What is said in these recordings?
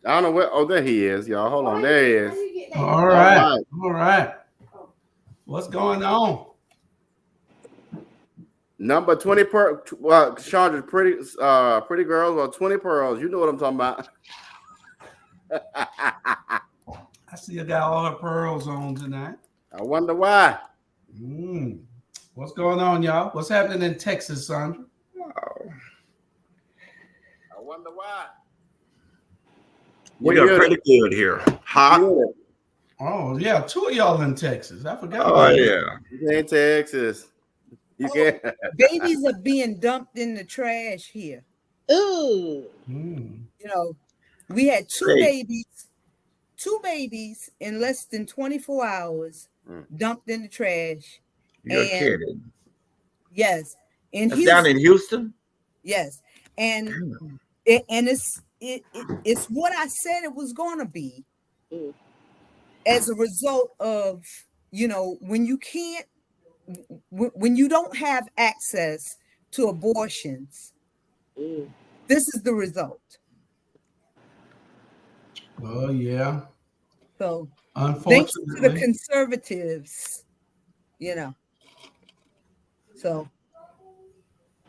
I don't know where. Oh, there he is, y'all. Hold on, there he is. All All right. right. All right. What's going on? Number 20 per Chandra, pretty girls or 20 pearls. You know what I'm talking about. I see you got all her pearls on tonight. I wonder why. Mm. What's going on, y'all? What's happening in Texas, Sandra? I wonder why. We are pretty good here. Hot. Oh, yeah. Two of y'all in Texas. I forgot Oh, about that. yeah. You in Texas. You can't. Babies are being dumped in the trash here. Ooh. Mm. You know, we had Hey. two babies in less than 24 hours dumped in the trash. You're And kidding. yes, in That's down in Houston, Houston? yes. And Damn. it's what I said it was going to be Mm. as a result of, when you can't, when you don't have access to abortions, Mm. this is the result. Oh, yeah. So thanks to the Unfortunately. conservatives, so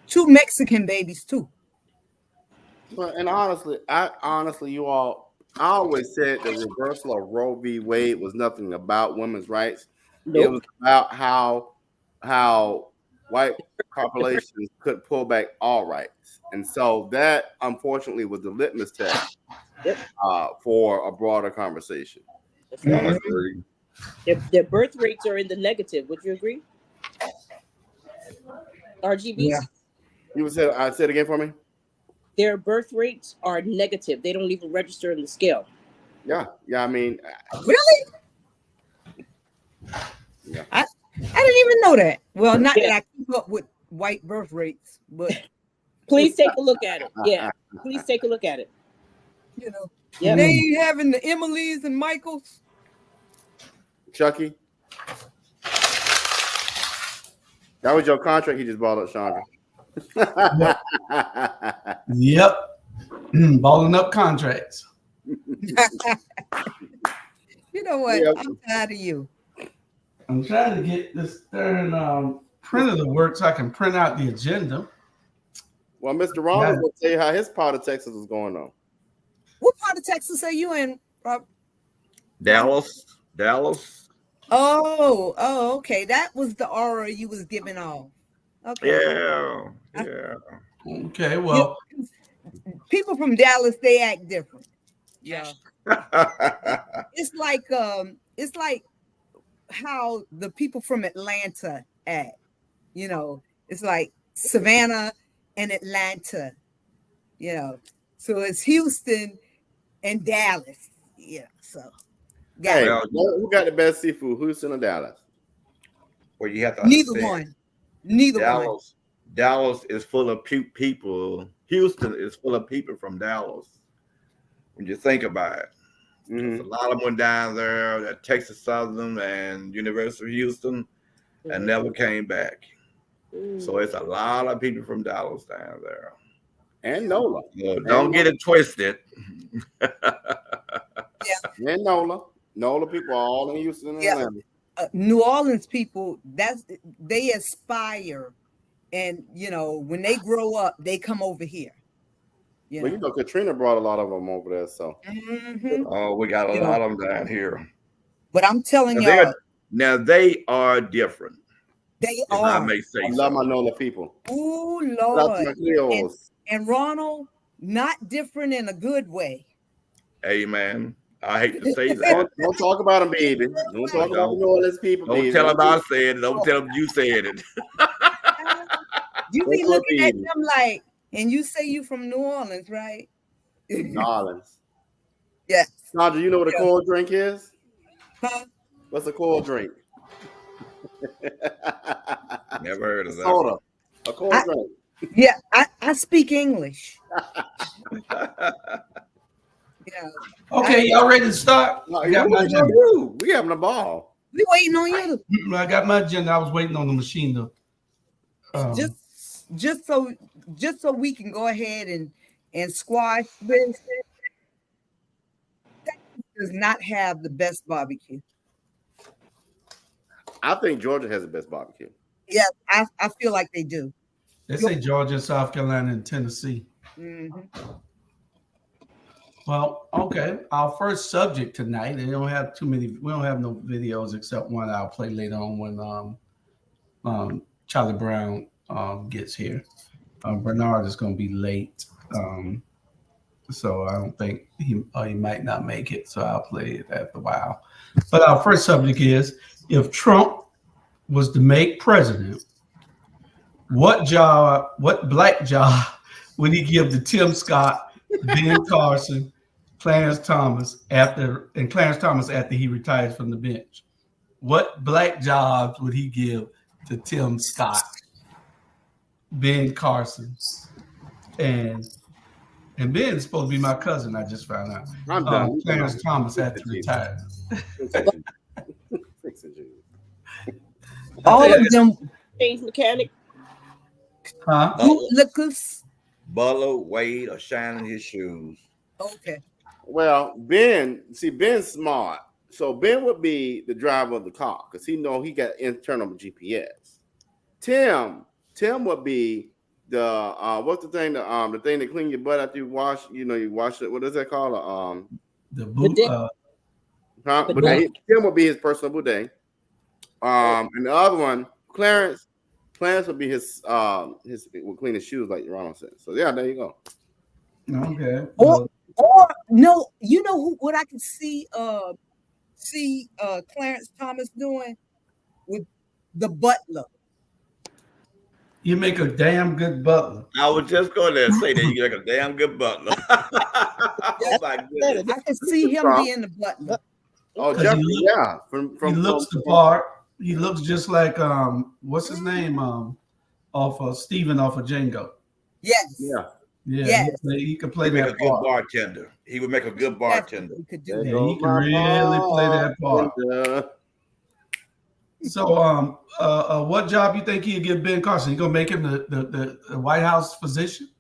two Mexican babies too. Well, and honestly, you all, I always said the reversal of Roe v. Wade was nothing about women's rights. It Nope. was about how white populations could pull back all rights, and so that unfortunately was the litmus test Yep. for a broader conversation. That's I right. agree. Their birth rates are in the negative. Would you agree? RGBs. Yeah. You would say, I said again for me. Their birth rates are negative. They don't even register in the scale. Yeah. I mean, Really? yeah. I didn't even know that. Well, not Yeah. that I keep up with white birth rates, but Please take a look at it. Yeah. Please take a look at it. they Yep. ain't having the Emily's and Michaels. Chucky, that was your contract. He just bought up, Chandra. Yep. Balling up contracts. You know what? Yeah. I'm tired of you. I'm trying to get this darn printer to work so I can print out the agenda. Well, Mr. Ronald will tell you how his part of Texas is going on. What part of Texas are you in, Rob? Dallas. Oh, okay. That was the aura you was giving off. Okay. Yeah. Okay, well, People from Dallas, they act different. Yeah. It's like how the people from Atlanta act. It's like Savannah and Atlanta, So it's Houston and Dallas. Yeah. So Hey, Well, who got the best seafood? Houston or Dallas? well, you have to neither understand. one. Neither one. Dallas is full of people. Houston is full of people from Dallas. When you think about it, there's a lot of them down there at Texas Southern and University of Houston and never came back. So it's a lot of people from Dallas down there. And Nola. Don't get it twisted. Yeah. And Nola people are all in Houston and Atlanta. New Orleans people, they aspire, and when they grow up, they come over here. Well, Katrina brought a lot of them over there. So Oh, we got a lot of them down here. But I'm telling Now, y'all, now they are different. they If I are. may say I so. love my Nola people. Oh Shout out to my Lord. Creoles. And Ronald, not different in a good way. Hey, man, I hate to say that. Don't talk about them, baby. Don't talk about the New Orleans people, Don't baby. tell them I said it. Don't tell them you said it. You be Don't looking at baby. them like, and you say you from New Orleans, right? New Orleans. Yes. Sandra, you know what a cold drink is? Huh? What's a cold drink? Never heard of that. Soda. A cold drink. Yeah, I speak English. Yeah. okay, y'all ready to start? No, I got my agenda. We having a ball. We waiting on you. I got my agenda. I was waiting on the machine to. Just so we can go ahead and squash this. does not have the best barbecue. I think Georgia has the best barbecue. Yeah, I feel like they do. They say Georgia, South Carolina, and Tennessee. Mm-hmm. Well, okay. Our first subject tonight. They don't have too many. We don't have no videos except one I'll play later on when Charlie Brown gets here. Bernard is going to be late, so I don't think he might not make it. So I'll play it after a while. But our first subject is: if Trump was to make president, what black job would he give to Tim Scott, Ben Carson, Clarence Thomas after he retires from the bench? What black jobs would he give to Tim Scott, Ben Carson, and Ben is supposed to be my cousin? I just found out. I'm done. Clarence Thomas had to retire. All of them. Change mechanic. Huh? Bootlickers. Butler, Wade, or shining his shoes. Okay. Well, Ben's smart. So Ben would be the driver of the car because he got internal GPS. Tim would be the what's the thing the thing that clean your butt after you wash. You wash it. What is that called? The boot. Tim would be his personal bidet. And the other one, Clarence would be his would clean his shoes like Ronald said. So yeah, there you go. Okay. Or no, what I can see Clarence Thomas doing with the butler. You make a damn good butler. I was just going to say that you make a damn good butler. Oh my goodness. I can see him being the butler. Oh, Jeffrey, yeah. He looks the part. He looks just like what's his name? Off of Steven off of Django. Yes. Yeah. Yeah. Yes. He could play He make that a good part. bartender. He would make a good bartender. He could Yeah, do that. he can really play that part. So, what job you think he'd give Ben Carson? You gonna make him the White House physician?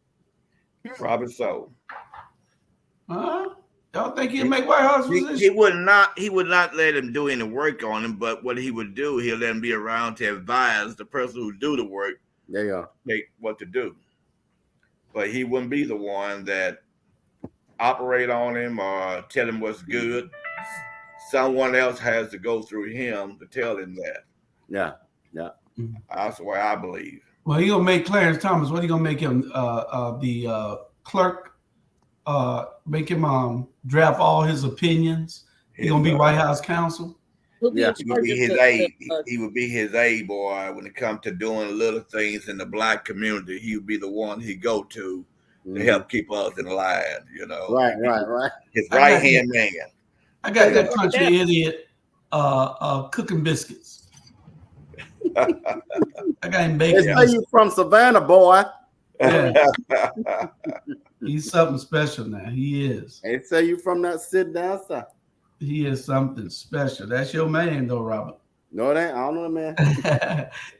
Probably so. Y'all think he'd make White House physician? He would not let him do any work on him, but what he would do, he'll let him be around to advise the person who do the work. There you go. What to do. But he wouldn't be the one that operate on him or tell him what's good. Someone else has to go through him to tell him that. Yeah. That's the way I believe. Well, he gonna make Clarence Thomas. What are you gonna make him? The clerk. Make him draft all his opinions. He gonna be White House counsel. He would be his aide. He would be his aide boy when it comes to doing little things in the black community. He would be the one he go to help keep us in line. Right. His right hand man. I got that country idiot cooking biscuits. I got him baking. They say you from Savannah, boy. Yeah. He's something special now. He is. They say you from that sit down south. He is something special. That's your man, though, Robert. No, that I don't know, man.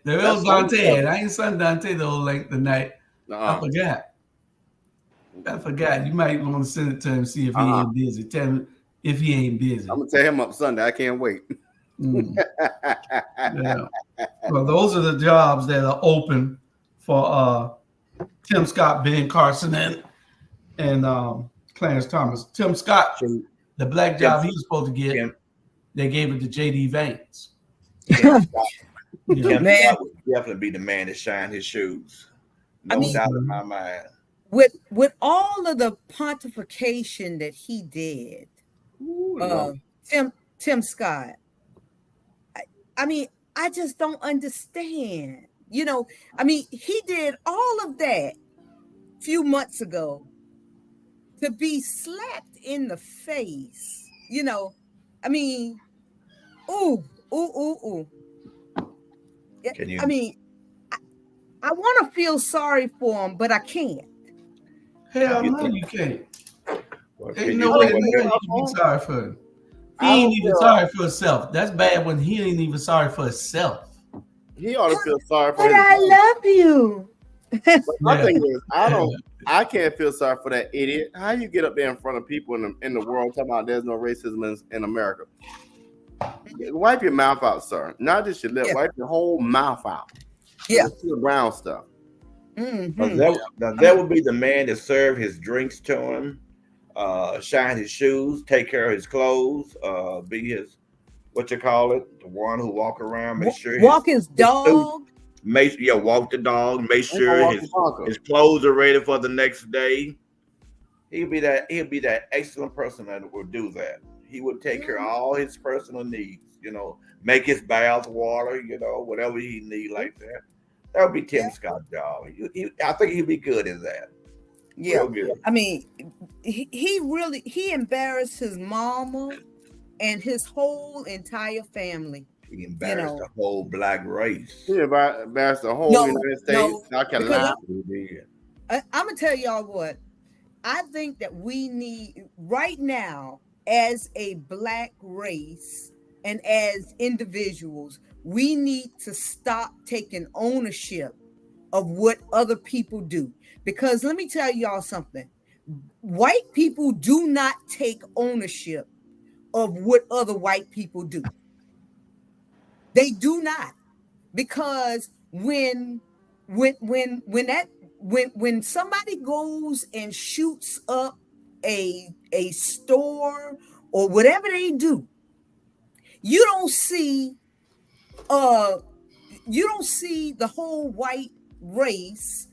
The old Dante. I ain't son Dante the old late tonight. I forgot. You might want to send it to him, see if he ain't busy. Tell him if he ain't busy. I'm gonna tell him up Sunday. I can't wait. Yeah. Well, those are the jobs that are open for Tim Scott, Ben Carson, and Clarence Thomas. Tim Scott, the black job he was supposed to get, they gave it to J.D. Vance. Tim Scott would definitely be the man to shine his shoes. No doubt in my mind. With all of the pontification that he did, Tim Scott, I mean, I just don't understand. He did all of that a few months ago to be slapped in the face. Ooh. I want to feel sorry for him, but I can't. Hell no, you can't. Ain't no way you can be sorry for him. He ain't even sorry for himself. That's bad when he ain't even sorry for himself. He ought to feel sorry for But I love you. But my Yeah. thing is, I can't feel sorry for that idiot. How you get up there in front of people in the world talking about there's no racism in America? Wipe your mouth out, sir. Not just your lip. Yeah. Wipe your whole mouth out. Yeah. The brown stuff. That would be the man that served his drinks to him, shine his shoes, take care of his clothes, be his what you call it, the one who walk around, make sure walk his dog. Walk the dog, make sure walk the bunker. his clothes are ready for the next day. He'll be that excellent person that will do that. He would take care of all his personal needs, make his bath water, whatever he need like that. That would be Tim Scott's job. I think he'd be good at that. Yeah. Real good. I mean, he embarrassed his mama and his whole entire family. He embarrassed the whole black race. He embarrassed the whole United States. South Carolina. I'm gonna tell y'all what. I think that we need right now, as a black race and as individuals, we need to stop taking ownership of what other people do. Because let me tell y'all something. White people do not take ownership of what other white people do. They do not. Because when somebody goes and shoots up a store or whatever they do, you don't see the whole white race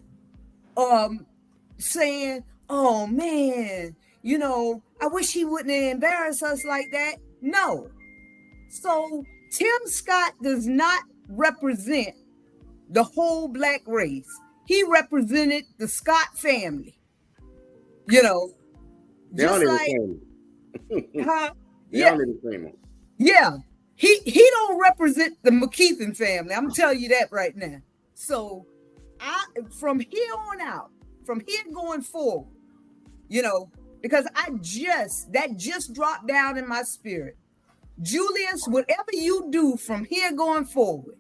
saying, oh man, I wish he wouldn't embarrass us like that. No. So Tim Scott does not represent the whole black race. He represented the Scott family. They don't even claim him. They don't even claim him. Yeah. He don't represent the McKeithen family. I'm telling you that right now. So from here on out, from here going forward, because that just dropped down in my spirit. Julius, whatever you do from here going forward,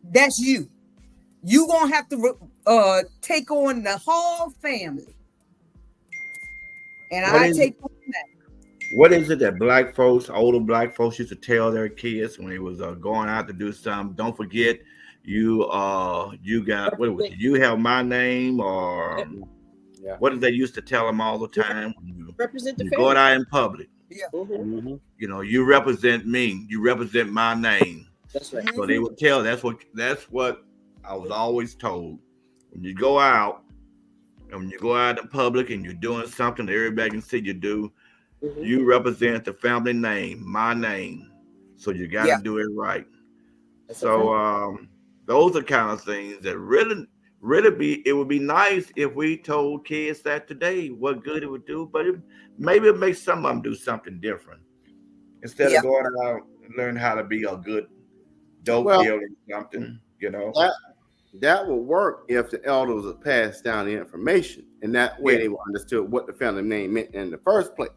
that's you. You gonna have to take on the whole family, and I take on that. What is it that older black folks used to tell their kids when they was going out to do something? Don't forget, you got what was it? You have my name, or what did they used to tell them all the time? Represent the you family. Going out in public. Yeah. Mm-hmm. You represent me. You represent my name. That's right. So they would tell. That's what I was always told. When you go out, and when you go out in public and you're doing something that everybody can see you do, you represent the family name, my name. So you got to do it right. That's those are kind of things that really it would be nice if we told kids that today, what good it would do, but maybe it makes some of them do something different. Instead of going out and learn how to be a good dope dealer or something, That would work if the elders would pass down the information, and that way they would understood what the family name meant in the first place.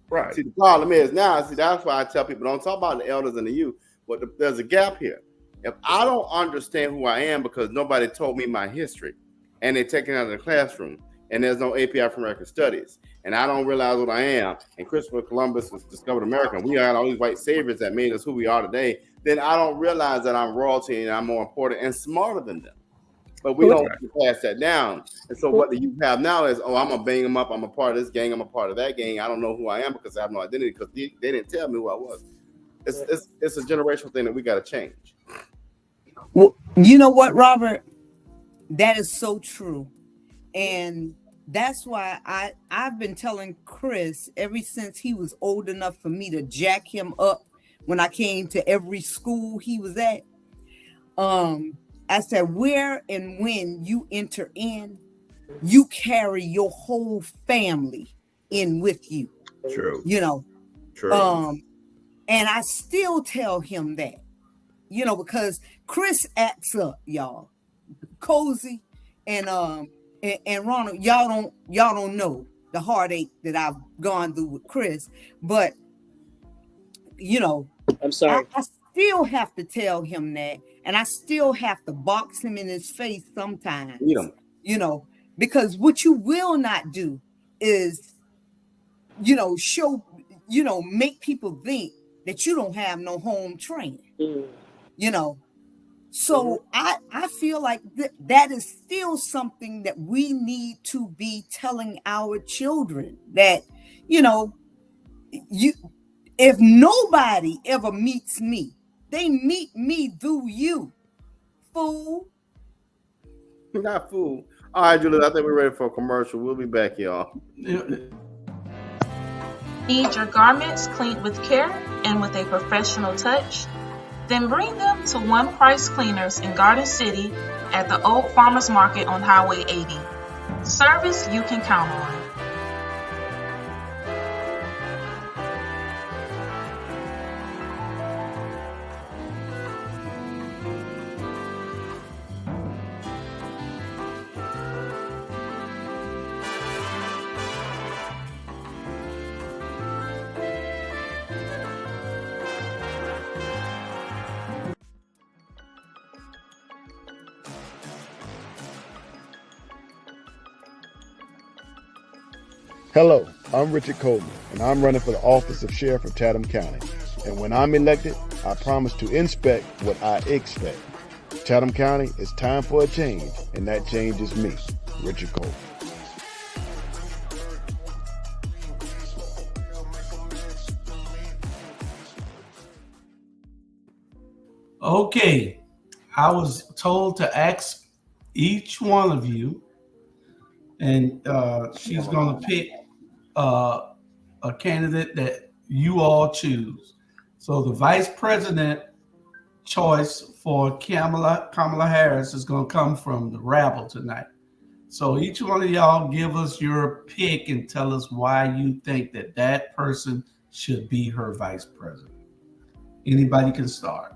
Right. See, the problem is now, that's why I tell people, don't talk about the elders and the youth, but there's a gap here. If I don't understand who I am because nobody told me my history, and they take it out of the classroom, and there's no AP African American studies, and I don't realize what I am, and Christopher Columbus discovered America, and we had all these white saviors that made us who we are today, then I don't realize that I'm royalty and I'm more important and smarter than them. But we don't pass that down. And so what the youth have now is, I'm going to bang them up. I'm a part of this gang. I'm a part of that gang. I don't know who I am because I have no identity because they didn't tell me who I was. It's a generational thing that we got to change. Well, you know what, Robert? That is so true. And that's why I've been telling Chris ever since he was old enough for me to jack him up when I came to every school he was at. I said, where and when you enter in, you carry your whole family in with you. True. True. And I still tell him that, because Chris acts up, y'all. Cozy and Ronald, y'all don't know the heartache that I've gone through with Chris, but I'm sorry. still have to tell him that, and I still have to box him in his face sometimes. Eat him. You know, because what you will not do is, show, make people think that you don't have no home training. So I feel like that is still something that we need to be telling our children, that, if nobody ever meets me, they meet me through you, fool. Not fool. All right, Julius, I think we're ready for a commercial. We'll be back, y'all. Need your garments cleaned with care and with a professional touch? Then bring them to One Price Cleaners in Garden City at the Old Farmers Market on Highway 80. Service you can count on. Hello, I'm Richard Coleman, and I'm running for the office of Sheriff of Chatham County. And when I'm elected, I promise to inspect what I expect. Chatham County, it's time for a change, and that change is me, Richard Coleman. Okay, I was told to ask each one of you, and she's going to pick a candidate that you all choose. So the vice president choice for Kamala Harris is going to come from the Rabble tonight. So each one of y'all give us your pick and tell us why you think that person should be her vice president. Anybody can start.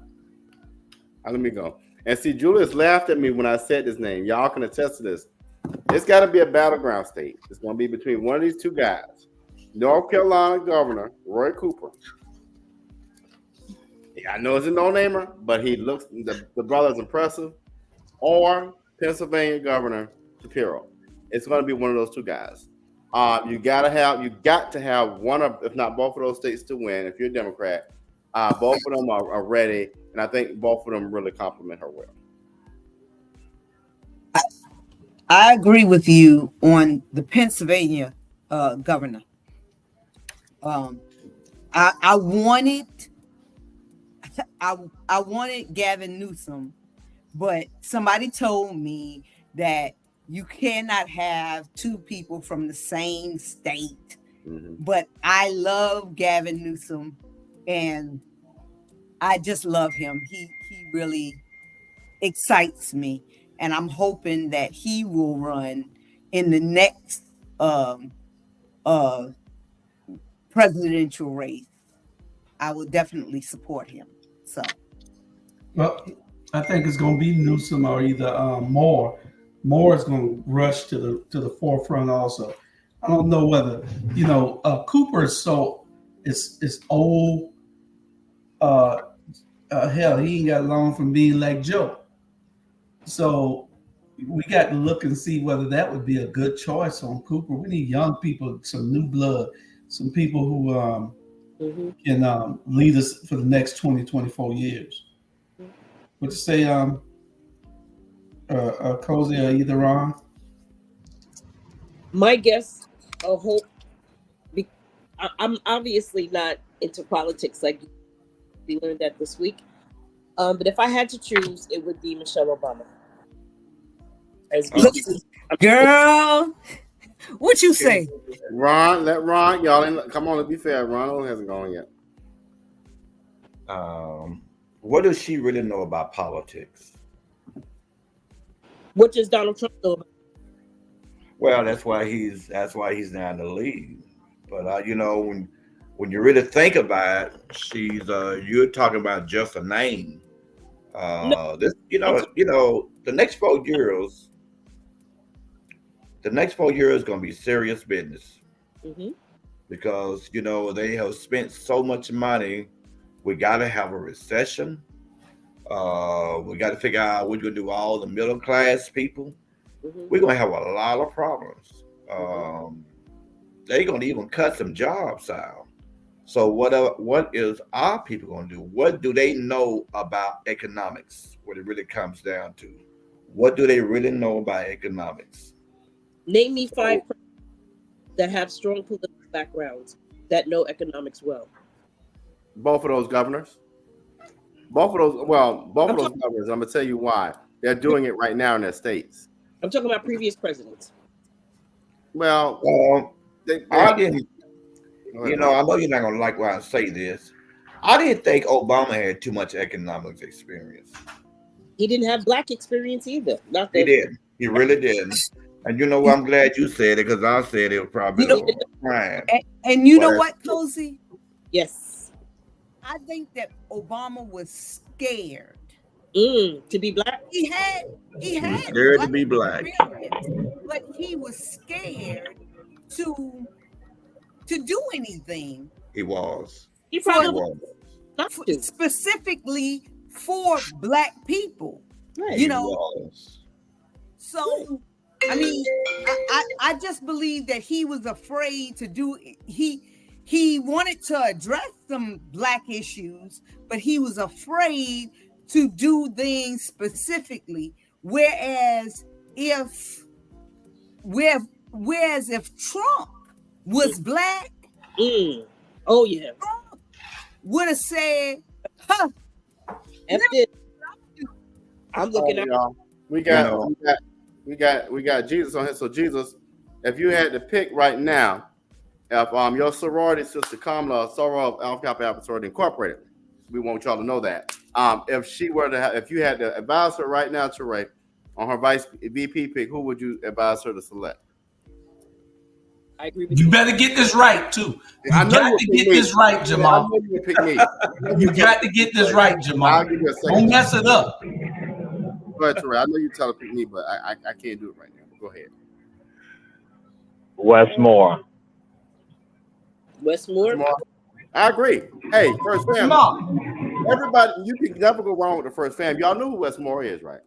Let me go. And see, Julius laughed at me when I said his name. Y'all can attest to this. It's got to be a battleground state. It's going to be between one of these two guys. North Carolina Governor Roy Cooper. Yeah, I know it's a no-namer, but he looks, the brother's impressive. Or Pennsylvania Governor Shapiro. It's going to be one of those two guys. You got to have one of, if not both of those states to win. If you're a Democrat, both of them are ready, and I think both of them really complement her well. I agree with you on the Pennsylvania governor. I wanted Gavin Newsom, but somebody told me that you cannot have two people from the same state. Mm-hmm. But I love Gavin Newsom, and I just love him. He really excites me, and I'm hoping that he will run in the next presidential race. I will definitely support him. So, well, I think it's going to be Newsom or either Moore. Moore is going to rush to the forefront also. I don't know whether Cooper is it's old. Hell, he ain't got long from being like Joe. So we got to look and see whether that would be a good choice on Cooper. We need young people, some new blood, some people who can lead us for the next 20, 24 years. What you say, Cozy or either Ron? My guess, hope. I'm obviously not into politics like you. We learned that this week. But if I had to choose, it would be Michelle Obama. Girl, what you say? Ron, let Ron, y'all, come on, let's be fair. Ron hasn't gone yet. What does she really know about politics? What does Donald Trump know about? Well, that's why he's now in the lead. But when you really think about it, she's you're talking about just a name. The next 4 years, is going to be serious business. Mm-hmm. Because they have spent so much money We got to have a recession. We got to figure out what we're going to do with all the middle class people. We're going to have a lot of problems. They're going to even cut some jobs out. So what is our people going to do? What do they know about economics? What it really comes down to. What do they really know about economics? Name me 5 that have strong political backgrounds that know economics well. Both of those governors. Both of those governors. I'm gonna tell you why. They're doing it right now in their states. I'm talking about previous presidents. Well, I didn't. I know you're not gonna like why I say this. I didn't think Obama had too much economics experience. He didn't have black experience either. He didn't. He really didn't. And you know what? I'm glad you said it because I said it was probably a crime. And you know what, Cozy? Yes. I think that Obama was scared to be black. He had scared to be black, but he was scared to do anything. He was. He probably was. Specifically for black people. Right. You know. So I mean, I just believe that he was afraid to do. He wanted to address some black issues, but he was afraid to do things specifically. Whereas if Trump was black, oh yeah, Trump would have said, "Huh." I'm looking at. We got Jesus on here. So Jesus, if you had to pick right now, if your sorority sister Kamala, soror of Alpha Kappa Alpha Sorority Incorporated, we want y'all to know that. If she were to have, if you had to advise her right now, Teray, on her vice VP pick, who would you advise her to select? I agree with you. You better get this right too. You got to get this right, Jamal. I know you pick me. You got to get this right, Jamal. I'll give you a second. Don't mess it up. Go ahead, Teray. I know you tell her to pick me, but I can't do it right now. Go ahead. Westmore. I agree. Hey, First Fam. Everybody, you can never go wrong with the First Fam. Y'all know who Westmore is, right?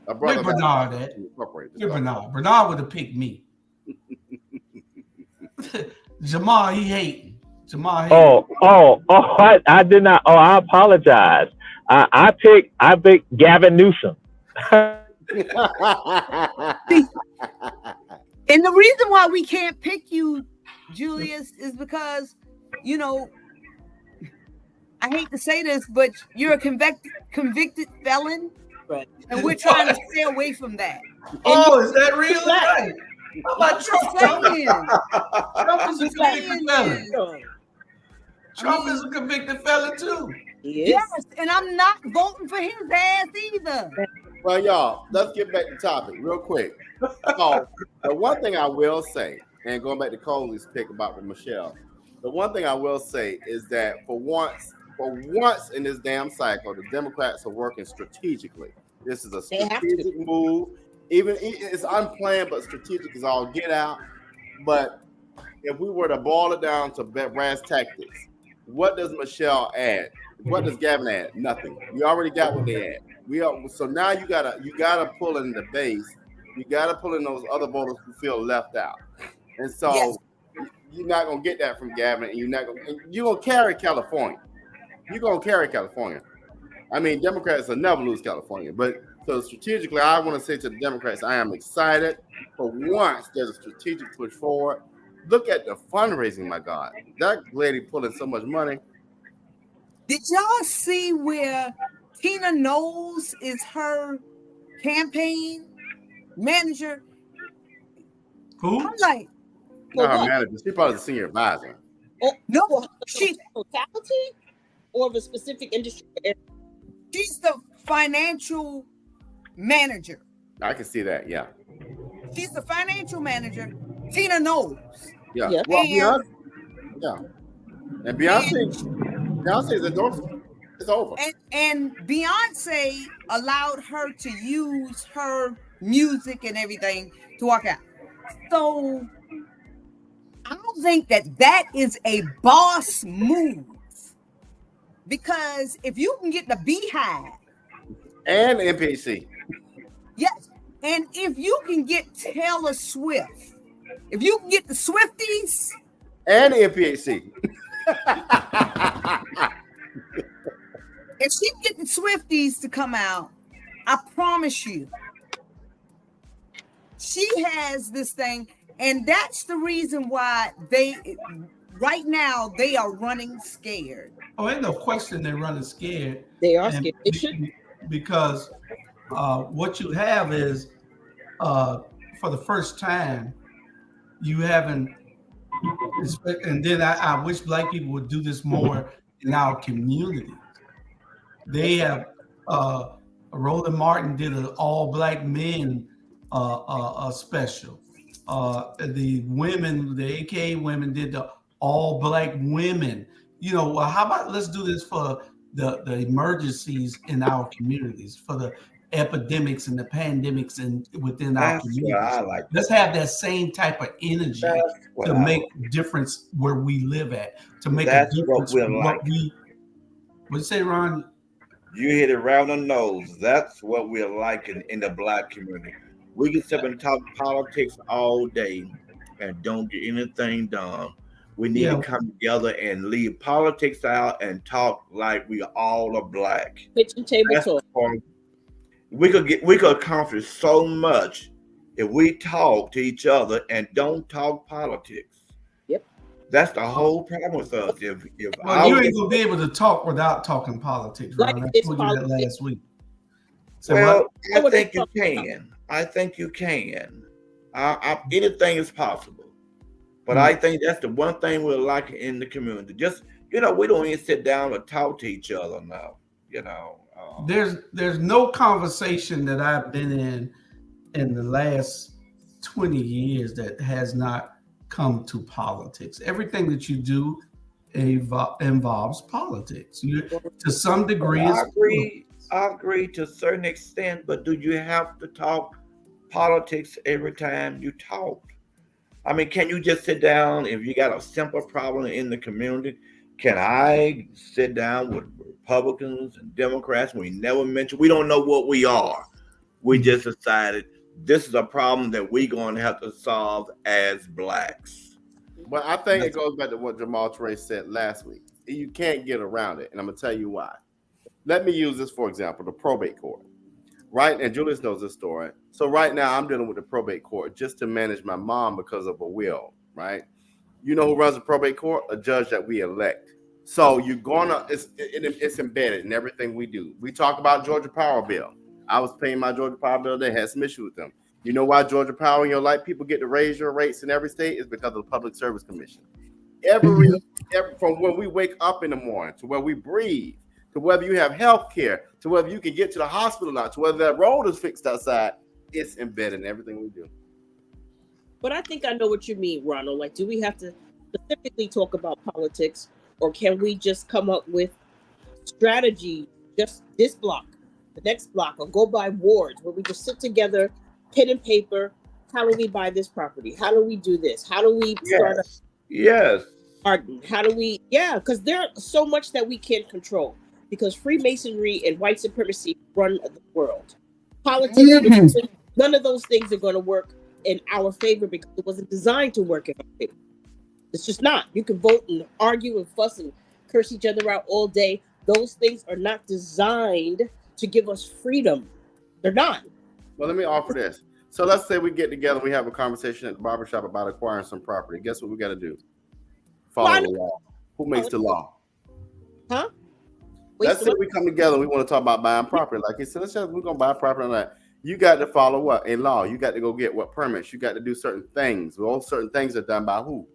A brother. Where Bernard at? Where Bernard? Bernard would have picked me. Jamal, he hating. Jamal hating. I did not. Oh, I apologize. I picked Gavin Newsom. And the reason why we can't pick you, Julius, is because, you know, I hate to say this, but you're a convicted felon, right? And we're trying to stay away from that. Oh, is that real? Right. How about Trump? Trump is a convicted felon. Trump is a convicted felon too. Yes, and I'm not voting for his ass either. Well, y'all, let's get back to topic real quick. So, the one thing I will say, and going back to Coley's pick about Michelle, the one thing I will say is that for once in this damn cycle, the Democrats are working strategically. This is a strategic move. Even it's unplanned, but strategic is all get out. But if we were to boil it down to brass tactics, what does Michelle add? What does Gavin add? Nothing. We already got what they add. So now you gotta pull in the base. You gotta pull in those other voters who feel left out. And so you're not gonna get that from Gavin, and you're gonna carry California. You're gonna carry California. I mean, Democrats will never lose California, but so strategically, I want to say to the Democrats, I am excited. For once, there's a strategic push forward. Look at the fundraising, my God. That lady pulling so much money. Did y'all see where Tina Knowles is her campaign manager? Who? I'm like, not her manager. She's probably the senior advisor. No, she's totality or of a specific industry. She's the financial manager. I can see that. Yeah. She's the financial manager. Tina Knowles. Yeah. Well, and Beyonce's endorsement is over. And Beyonce allowed her to use her music and everything to walk out. So I don't think that is a boss move. Because if you can get the Beehive and NPC, yes, and if you can get Taylor Swift, if you can get the Swifties and NPC, if she can get the Swifties to come out, I promise you, she has this thing, and that's the reason why right now they are running scared. Oh, ain't no question they're running scared. They are scared. They should. Because what you have is, for the first time, you haven't, and then I wish Black people would do this more in our community. They have, Roland Martin did an all Black men special. The women, the AKA women did the all Black women. You know, how about let's do this for the emergencies in our communities, for the epidemics and the pandemics and within our communities. I like. Let's have that same type of energy to make a difference where we live at, to make a difference what what we. What you say, Ron? You hit it right on the nose. That's what we're like in the Black community. We can sit and talk politics all day and don't get anything done. We need to come together and leave politics out and talk like we all are Black. Kitchen table talk. We could accomplish so much if we talk to each other and don't talk politics. Yep. That's the whole problem with us. If you ain't gonna be able to talk without talking politics, Ron. I told you that last week. So well, I think you can. I think you can. Anything is possible. But I think that's the one thing we're like in the community. Just, we don't even sit down and talk to each other now. There's no conversation that I've been in the last 20 years that has not come to politics. Everything that you do involves politics. To some degree. I agree to a certain extent, but do you have to talk politics every time you talk? I mean, can you just sit down if you got a simple problem in the community? Can I sit down with Republicans and Democrats? We never mention, we don't know what we are. We just decided this is a problem that we're going to have to solve as Blacks. But I think it goes back to what Jamal Trey said last week. You can't get around it, and I'm going to tell you why. Let me use this, for example, the probate court. Right, and Julius knows this story. So right now I'm dealing with the probate court just to manage my mom because of a will, right? You know who runs the probate court? A judge that we elect. So you're it's embedded in everything we do. We talk about Georgia Power bill. I was paying my Georgia Power bill. They had some issue with them. You know why Georgia Power and your light people get to raise your rates in every state? Is because of the Public Service Commission. Every from when we wake up in the morning to where we breathe, to whether you have health care, to whether you can get to the hospital now, to whether that road is fixed outside, it's embedded in everything we do. But I think I know what you mean, Ronald. Like, do we have to specifically talk about politics, or can we just come up with strategy, just this block, the next block, or go by wards where we just sit together, pen and paper? How do we buy this property? How do we do this? How do we start Yes. garden? How do we? Yeah, because there's so much that we can't control. Because Freemasonry and white supremacy run the world. Politics, none of those things are going to work in our favor because it wasn't designed to work in our favor. It's just not. You can vote and argue and fuss and curse each other out all day. Those things are not designed to give us freedom. They're not. Well, let me offer this. So let's say we get together, we have a conversation at the barbershop about acquiring some property. Guess what we got to do? Follow the law. Who makes the law? Huh? Let's say we come together and we want to talk about buying property. Like he said, we're going to buy property on that. You got to follow what? A law. You got to go get what permits. You got to do certain things. Well, certain things are done by who?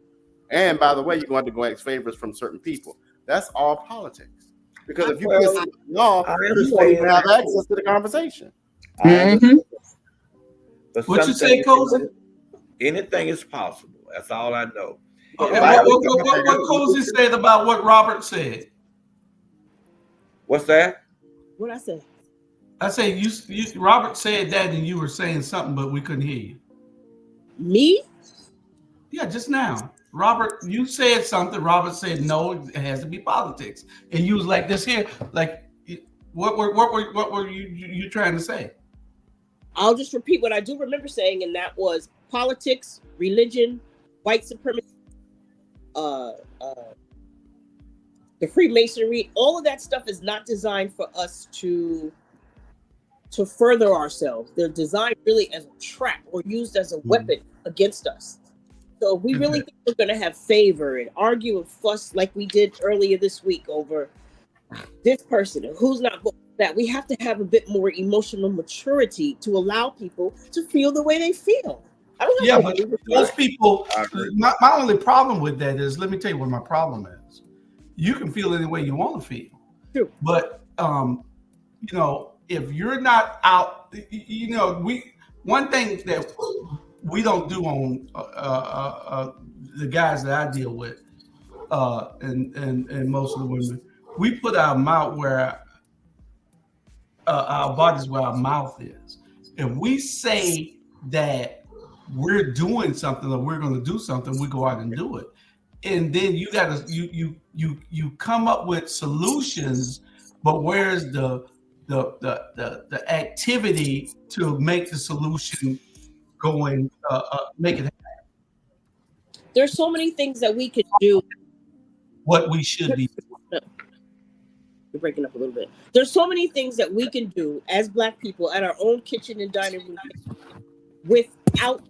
And by the way, you're going to go ask favors from certain people. That's all politics. Because if you piss the law, you won't even have access to the conversation. What you say, Cozy? Anything is possible. That's all I know. What Cozy said about what Robert said? What's that? What I say? I say you. Robert said that, and you were saying something, but we couldn't hear you. Me? Yeah, just now. Robert, you said something. Robert said no, it has to be politics, and you was like this here, like what were you trying to say? I'll just repeat what I do remember saying, and that was politics, religion, white supremacy, the Freemasonry. All of that stuff is not designed for us to further ourselves. They're designed really as a trap or used as a weapon against us. So if we really think we're going to have favor and argue and fuss like we did earlier this week over this person and who's not voting for that, we have to have a bit more emotional maturity to allow people to feel the way they feel. I don't know. Yeah, but most people, my only problem with that is, let me tell you what my problem is. You can feel any way you want to feel. True. But, you know, if you're not out, you know, one thing that we don't do on the guys that I deal with, and most of the women, we put our mouth where our bodies where our mouth is. If we say that we're doing something or we're going to do something, we go out and do it, and then you gotta you come up with solutions, but where's the activity to make the solution going, make it happen? There's so many things that we could do. What we should be doing. You're breaking up a little bit. There's so many things that we can do as Black people at our own kitchen and dining room without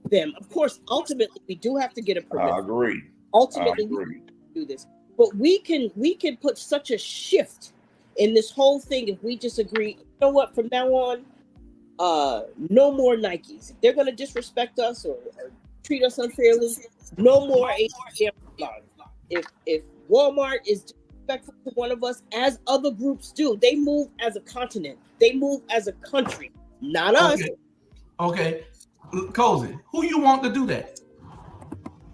them. Of course, ultimately, we do have to get a permit. I agree. Ultimately, we can do this, but we can put such a shift in this whole thing if we just agree. You know what? From now on, no more Nikes. If they're going to disrespect us or treat us unfairly, no more H&M. If Walmart is disrespectful to one of us, as other groups do, they move as a continent. They move as a country, not us. Okay, Cozy, who you want to do that?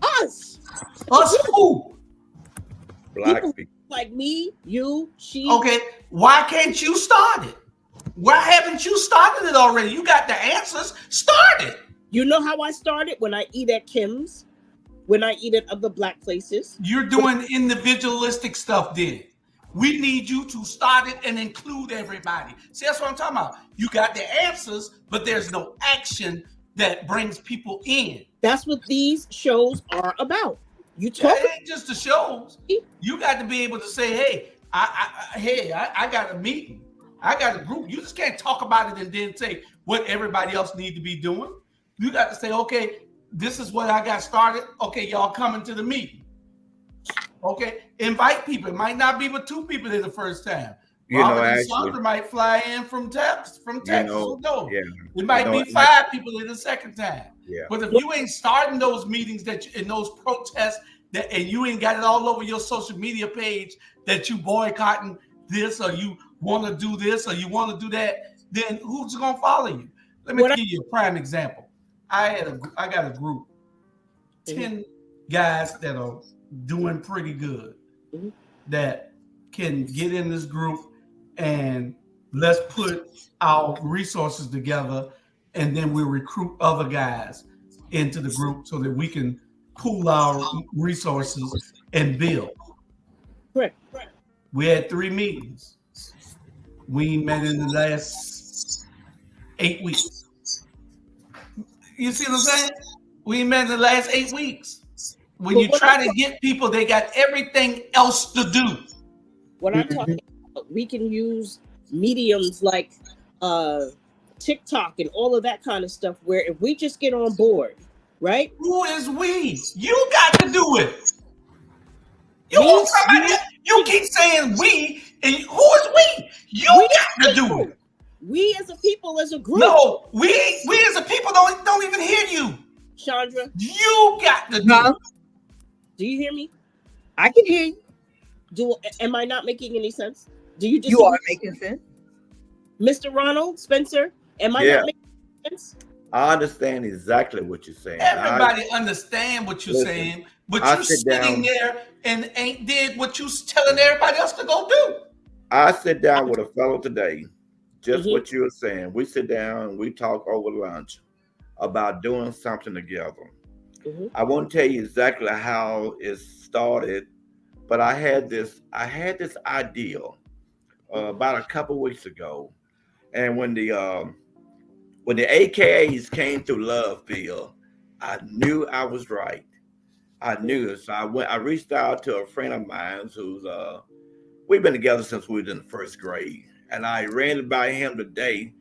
Us. Us who? Black people. Like me, you, she. Okay, why can't you start it? Why haven't you started it already? You got the answers. Start it. You know how I started? When I eat at Kim's, when I eat at other Black places. You're doing individualistic stuff then. We need you to start it and include everybody. See, that's what I'm talking about. You got the answers, but there's no action that brings people in. That's what these shows are about. You talk. It ain't just the shows. You got to be able to say, hey, I got a meeting. I got a group. You just can't talk about it and then say what everybody else need to be doing. You got to say, okay, this is what I got started. Okay, y'all coming to the meeting. Okay, invite people. It might not be but 2 people there the first time. Robert and Sandra might fly in from Texas. It might be 5 people there the second time. Yeah. But if you ain't starting those meetings in those protests and you ain't got it all over your social media page that you boycotting this or you want to do this or you want to do that, then who's gonna follow you? Let me give you a prime example. I got a group, 10 guys that are doing pretty good, that can get in this group and let's put our resources together, and then we recruit other guys into the group so that we can pool our resources and build. Right. We had 3 meetings. We met in the last 8 weeks. You see what I'm saying? We met in the last 8 weeks. When you try to get people, they got everything else to do. What I'm talking about, we can use mediums like TikTok and all of that kind of stuff, where if we just get on board, right? Who is we? You got to do it. You keep saying we, and who is we? You got to do it. We as a people, as a group. No, we as a people don't even hear you. Chandra. You got to do it. Do you hear me? I can hear you. Am I not making any sense? Do you just? You are making sense. Mr. Ronald Spencer, am I not making sense? I understand exactly what you're saying. Everybody understand what you're saying, but you sitting there and ain't did what you telling everybody else to go do. I sit down with a fellow today, just what you were saying. We sit down and we talk over lunch about doing something together. I won't tell you exactly how it started, but I had this idea about a couple weeks ago, and when the AKAs came through Loveville, I knew I was right. I knew it. So I reached out to a friend of mine who's we've been together since we was in the first grade, and I ran it by him today,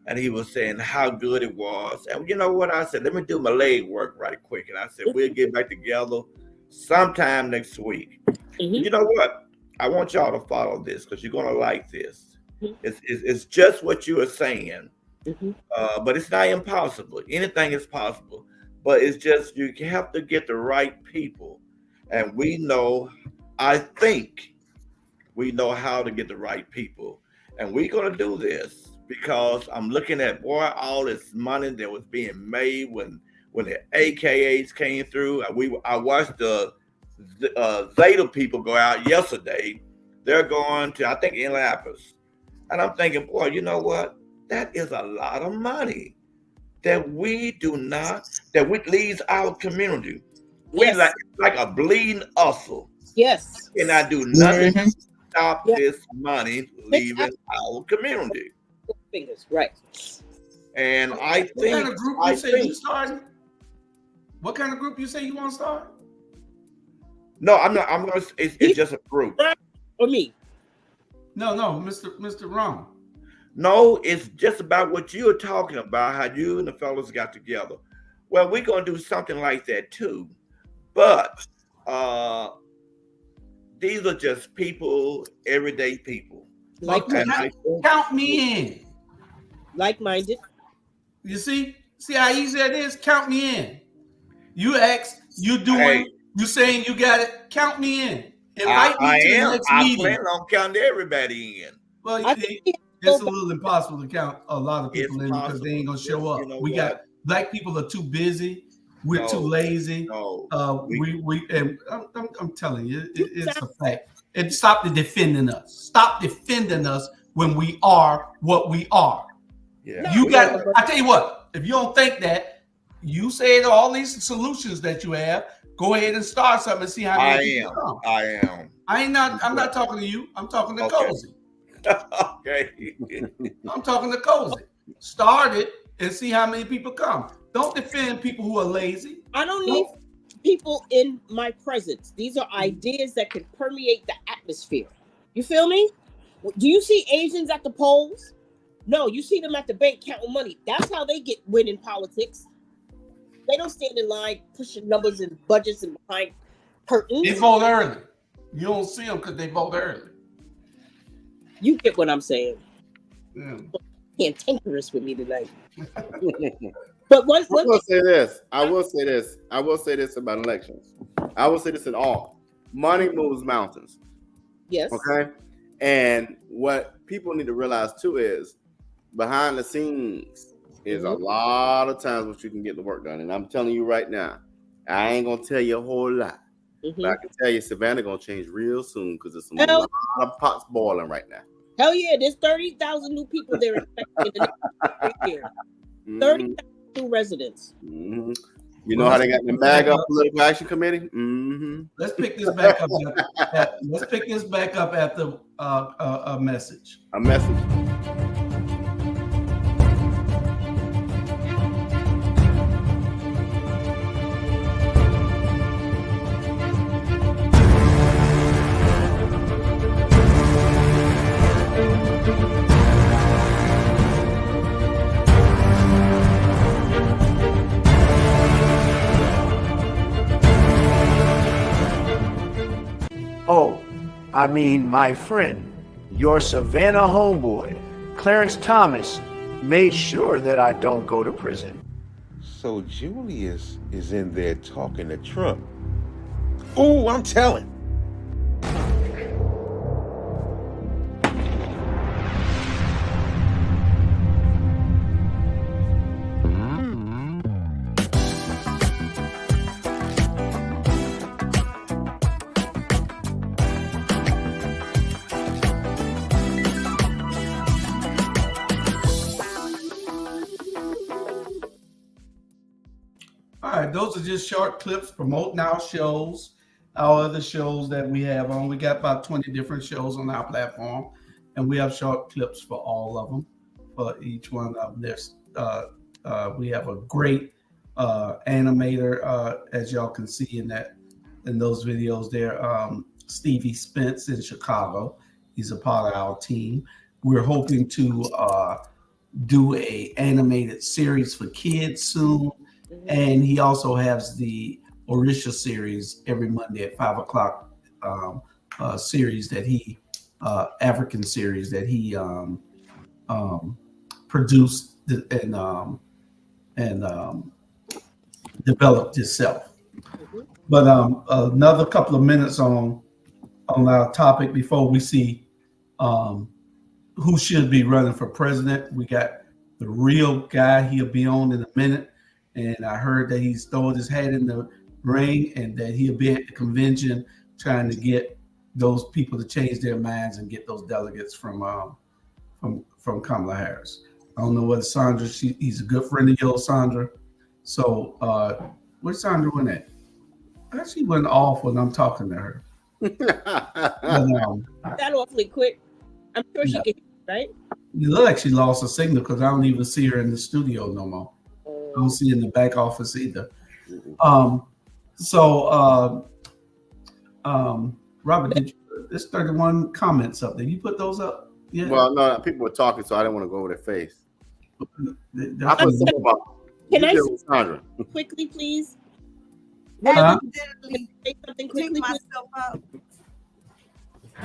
and he was saying how good it was. And you know what I said? Let me do my leg work right quick, and I said we'll get back together sometime next week. You know what? I want y'all to follow this because you're gonna like this. It's just what you are saying, but it's not impossible. Anything is possible, but it's just you have to get the right people, and we know. I think we know how to get the right people, and we're gonna do this because I'm looking at all this money that was being made when the AKAs came through. I watched the Zeta people go out yesterday. They're going to, I think, Indianapolis. And I'm thinking, boy, you know what? That is a lot of money that we leaves our community. We like a bleeding hustle. Yes. And I do nothing to stop this money leaving our community. Fingers, right. And I think. What kind of group you say you starting? What kind of group you say you want to start? No, I'm not. I'm gonna. It's just a group. Or me? No, Mr. Ron. No, it's just about what you're talking about. How you and the fellows got together. Well, we're gonna do something like that too, but these are just people, everyday people. Count me in. Like-minded. You see how easy that is? Count me in. You ask, you doing, you saying you got it. Count me in. Invite me to the next meeting. I plan on counting everybody in. Well, it's a little impossible to count a lot of people in because they ain't gonna show up. We got black people are too busy. We're too lazy. And I'm telling you, it's a fact. And stop defending us. Stop defending us when we are what we are. Yeah. I tell you what, if you don't think that, you say all these solutions that you have, go ahead and start something and see how many people come. I'm not talking to you. I'm talking to Cozy. Okay. I'm talking to Cozy. Start it and see how many people come. Don't defend people who are lazy. I don't need people in my presence. These are ideas that can permeate the atmosphere. You feel me? Do you see Asians at the polls? No, you see them at the bank counting money. That's how they win in politics. They don't stand in line pushing numbers and budgets and behind curtains. They vote early. You don't see them because they vote early. You get what I'm saying. Yeah. Cantankerous with me tonight. But I will say this. I will say this about elections. I will say this in all. Money moves mountains. Yes. Okay. And what people need to realize too is behind the scenes is a lot of times what you can get the work done. And I'm telling you right now, I ain't gonna tell you a whole lot. But I can tell you Savannah gonna change real soon because there's a lot of pots boiling right now. Hell yeah, there's 30,000 new people there expecting in the next year. 30,000 new residents. You know how they got the MAGA Political Action Committee? Let's pick this back up. Let's pick this back up after a message. A message. Oh, I mean, my friend, your Savannah homeboy, Clarence Thomas, made sure that I don't go to prison. So Julius is in there talking to Trump. Oh, I'm telling. All right, those are just short clips promoting our shows, our other shows that we have on. We got about 20 different shows on our platform, and we have short clips for all of them, for each one of them. We have a great animator, as y'all can see in those videos there, Stevie Spence in Chicago. He's a part of our team. We're hoping to do a animated series for kids soon. And he also has the Orisha series every Monday at 5 o'clock, series that he, African series that he produced and developed himself. But another couple of minutes on our topic before we see who should be running for president. We got the real guy. He'll be on in a minute. And I heard that he's throwing his hat in the ring and that he'll be at the convention trying to get those people to change their minds and get those delegates from Kamala Harris. I don't know whether Sandra, he's a good friend of yours, Sandra. So where's Sandra went at? She went off when I'm talking to her. That awfully quick. I'm sure she can, right? It looks like she lost her signal because I don't even see her in the studio no more. I don't see her in the back office either. Robert, there's 31 comments up there. You put those up? Yeah. Well, no, people were talking, so I didn't want to go over their face. Can I say quickly, please? Huh? Say something quickly, myself up.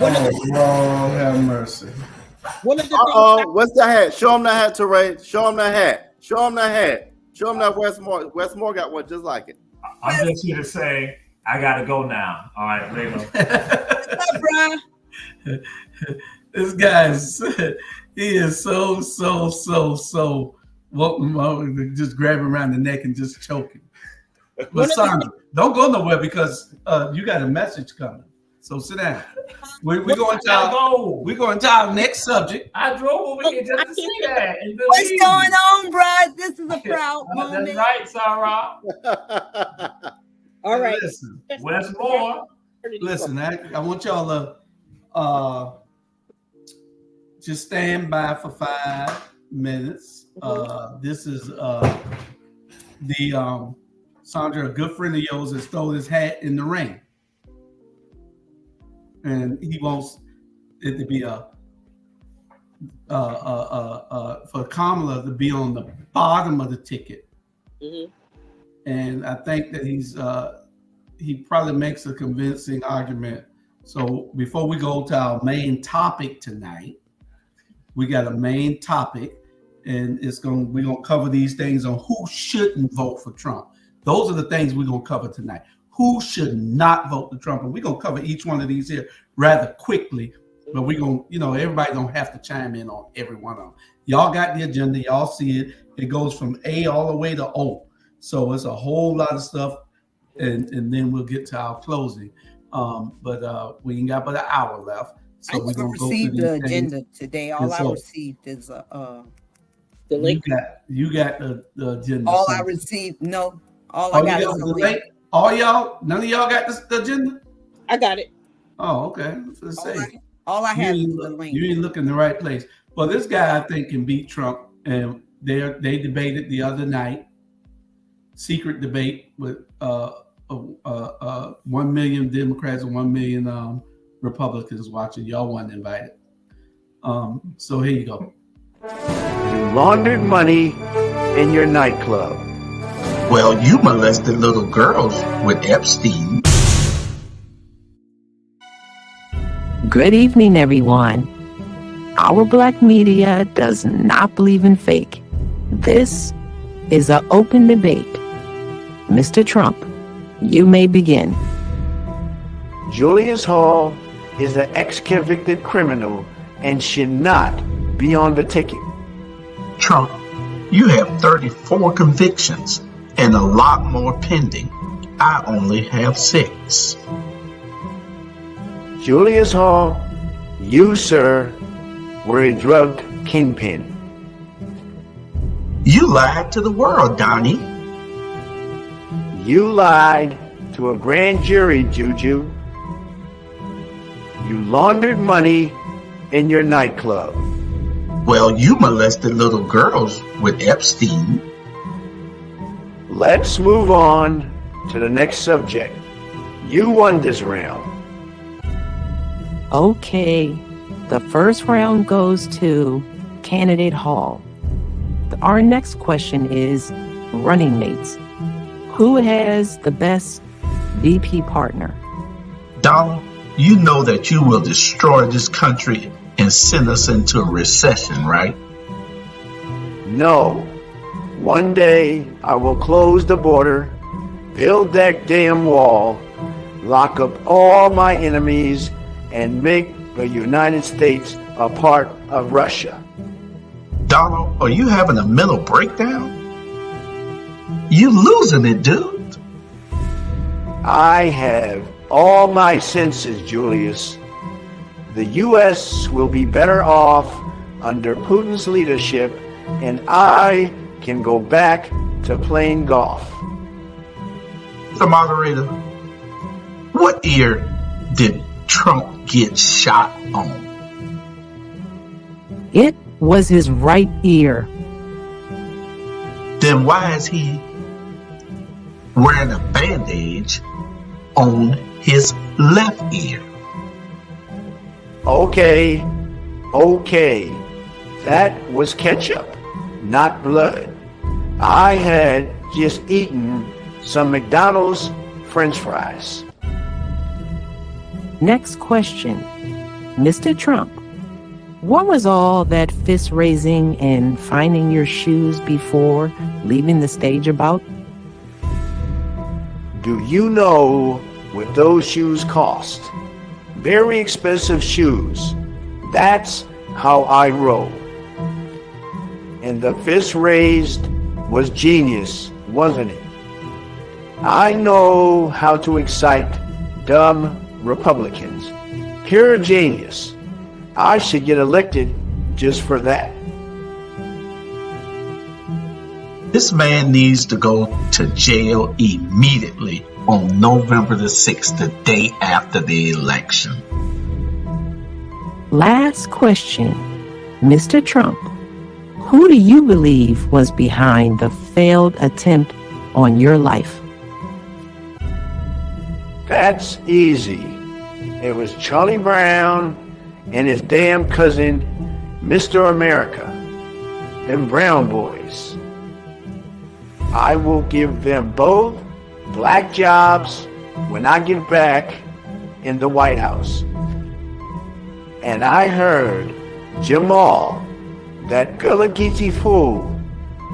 Lord have mercy. One of the things. What's the hat? Show him that hat, Teray. Show him that hat. Show him that hat. Show him that Westmore. Westmore got one just like it. I'm just here to say I gotta go now. All right, there you go. What's up, Brian? This guy he is so just grab him around the neck and just choke him. But Sandra, don't go nowhere because you got a message coming. So sit down. We're going to our next subject. I drove over here just to see that. What's going on, Brian? This is a proud moment. That's right, Sarah. All right. Listen, Westmore. Listen, I want y'all to just stand by for 5 minutes. This is Sandra, a good friend of yours, has thrown his hat in the ring. And he wants it to be for Kamala to be on the bottom of the ticket. Mm-hmm. And I think that he probably makes a convincing argument. So before we go to our main topic tonight, we got a main topic, and we're gonna cover these things on who shouldn't vote for Trump. Those are the things we're gonna cover tonight. Who should not vote for Trump? And we're going to cover each one of these here rather quickly, but we're going to, everybody don't have to chime in on every one of them. Y'all got the agenda. Y'all see it. It goes from A all the way to O. So it's a whole lot of stuff, and then we'll get to our closing. But we ain't got but an hour left. So we're going to go through the agenda today. All I received is the link. You got the agenda. All I received, no. All I got is the link. All y'all, none of y'all got the agenda? I got it. Oh, okay. All I have is the link. You didn't look in the right place. Well, this guy I think can beat Trump, and they debated the other night, secret debate with 1 million Democrats and 1 million Republicans watching. Y'all weren't invited. So here you go. You laundered money in your nightclub. Well, you molested little girls with Epstein. Good evening, everyone. Our black media does not believe in fake. This is an open debate. Mr. Trump, you may begin. Julius Hall is an ex-convicted criminal and should not be on the ticket. Trump, you have 34 convictions and a lot more pending. I only have 6. Julius Hall, you, sir, were a drug kingpin. You lied to the world, Donnie. You lied to a grand jury, Juju. You laundered money in your nightclub. Well, you molested little girls with Epstein. Let's move on to the next subject. You won this round. Okay, the first round goes to Candidate Hall. Our next question is running mates. Who has the best VP partner? Donald, you know that you will destroy this country and send us into a recession, right? No. One day I will close the border, build that damn wall, lock up all my enemies, and make the United States a part of Russia. Donald, are you having a mental breakdown? You losing it, dude. I have all my senses, Julius. The U.S. will be better off under Putin's leadership, and I can go back to playing golf. The moderator, what ear did Trump get shot on? It was his right ear. Then why is he wearing a bandage on his left ear? Okay. That was ketchup, not blood. I had just eaten some McDonald's French fries. Next question. Mr. Trump, what was all that fist raising and finding your shoes before leaving the stage about? Do you know what those shoes cost? Very expensive shoes. That's how I roll. And the fist raised was genius, wasn't it? I know how to excite dumb Republicans. Pure genius. I should get elected just for that. This man needs to go to jail immediately on November the 6th, the day after the election. Last question. Mr. Trump, who do you believe was behind the failed attempt on your life? That's easy. It was Charlie Brown and his damn cousin, Mr. America, them Brown boys. I will give them both black jobs when I get back in the White House. And I heard Jamal, that Gullah-Geechee fool,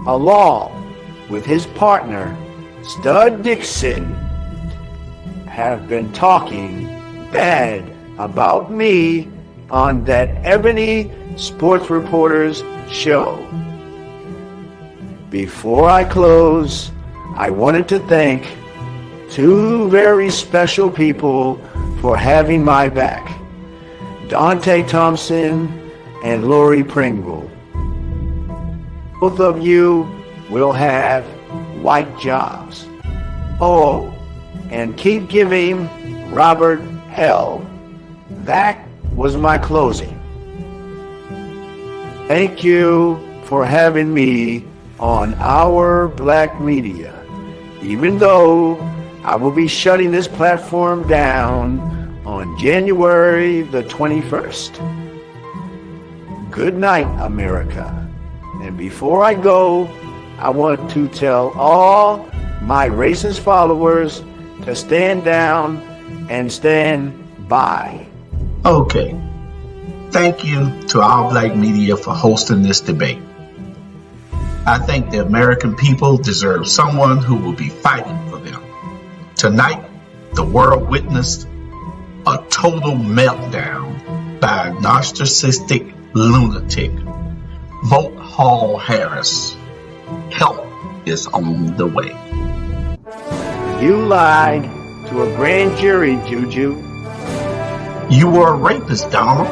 along with his partner, Stud Dixon, have been talking bad about me on that Ebony Sports Reporters show. Before I close, I wanted to thank two very special people for having my back, Dante Thompson and Lori Pringle. Both of you will have white jobs. Oh, and keep giving Robert hell. That was my closing. Thank you for having me on Our Black Media, even though I will be shutting this platform down on January the 21st. Good night, America. And before I go, I want to tell all my racist followers to stand down and stand by. Okay. Thank you to Our Black Media for hosting this debate. I think the American people deserve someone who will be fighting for them. Tonight, the world witnessed a total meltdown by a narcissistic lunatic. Vote Hall Harris. Help is on the way. You lied to a grand jury, Juju. You were a rapist, Donald.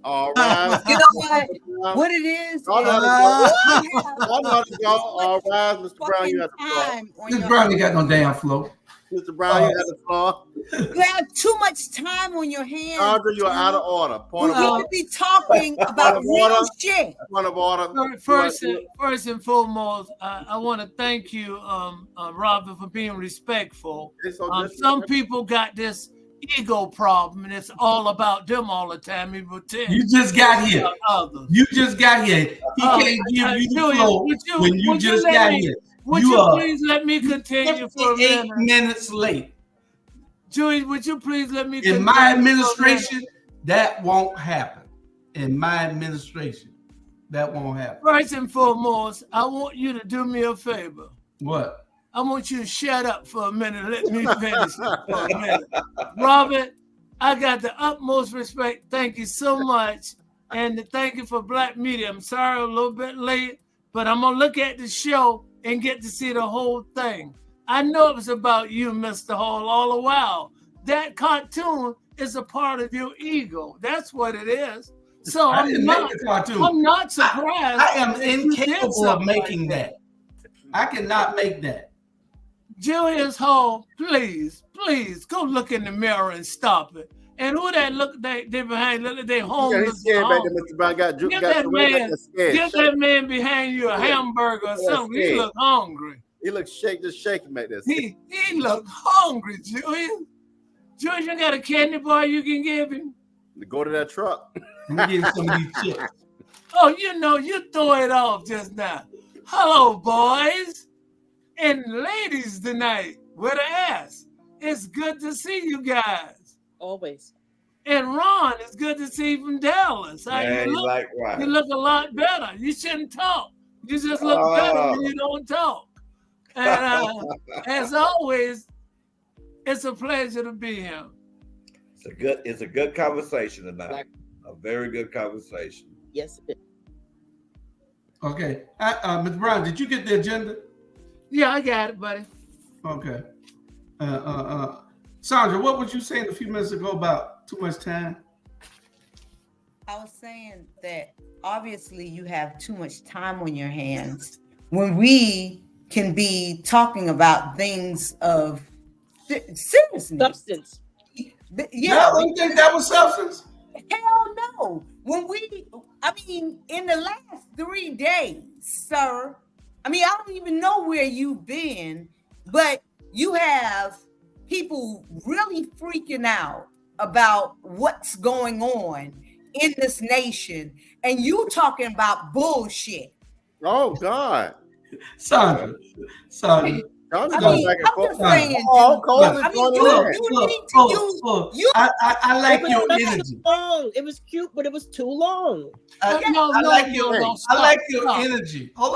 All right. You know what it is? I know how to go. All right, Mr. Brown, you have the floor. Mr. Brown ain't got no damn flow. Mr. Brown, you have the floor. You have too much time on your hands. Sandra, you are out of order. Point of We order. could be talking about real shit. Point of order. First and foremost, I want to thank you, Robert, for being respectful. Some people got this ego problem, and it's all about them all the time. You just got here. You just got here. He can't give you the flow when you just got here. Would you please let me continue for a minute? 8 minutes late. Julie, would you please let me continue? In my administration, that won't happen. In my administration, that won't happen. First and foremost, I want you to do me a favor. What? I want you to shut up for a minute. Let me finish for a minute. Robert, I got the utmost respect. Thank you so much. And thank you for Black Media. I'm sorry I'm a little bit late, but I'm going to look at the show and get to see the whole thing. I know it was about you, Mr. Hall, all the while. That cartoon is a part of your ego. That's what it is. So I'm not surprised. I am incapable of making that. I cannot make that. Julius Hall, please go look in the mirror and stop it. And who that look they behind? Look, they homeless. Get that man behind you a hamburger or something. He look hungry. He look just shaking like this. He look hungry, Julius. Julius, you got a candy bar you can give him? Go to that truck. Let me get some of these chips. Oh, you throw it off just now. Hello, boys and ladies tonight with an ass. It's good to see you guys. Always. And Ron, it's good to see you from Dallas. Yeah, you look a lot better. You shouldn't talk. You just look better when you don't talk. And as always, it's a pleasure to be here. It's a good conversation tonight. A very good conversation. Yes, it is. Okay. Mr. Brown, did you get the agenda? Yeah, I got it, buddy. Okay. Sandra, what was you saying a few minutes ago about too much time? I was saying that obviously you have too much time on your hands when we can be talking about things of seriousness. Substance. Yeah. I don't think that was substance. Hell no. In the last 3 days, sir, I don't even know where you've been, but you have people really freaking out about what's going on in this nation, and you talking about bullshit. Oh God, Sandra. I'm just saying. I like your energy. It was cute, but it was too long. I like your energy. Hold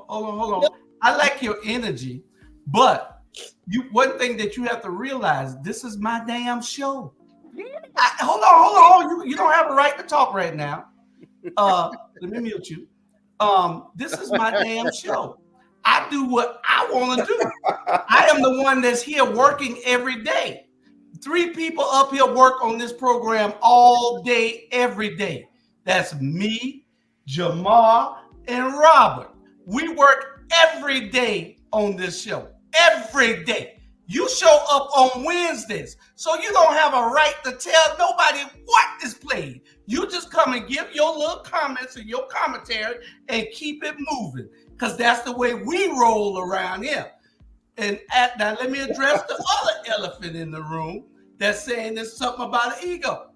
on. I like your energy, but one thing that you have to realize, this is my damn show. Hold on. You don't have a right to talk right now. Let me mute you. This is my damn show. I do what I want to do. I am the one that's here working every day. 3 people up here work on this program all day, every day. That's me, Jamar, and Robert. We work every day on this show. Every day. You show up on Wednesdays, so you don't have a right to tell nobody what is played. You just come and give your little comments and your commentary and keep it moving, because that's the way we roll around here. And now let me address the other elephant in the room that's saying there's something about an ego.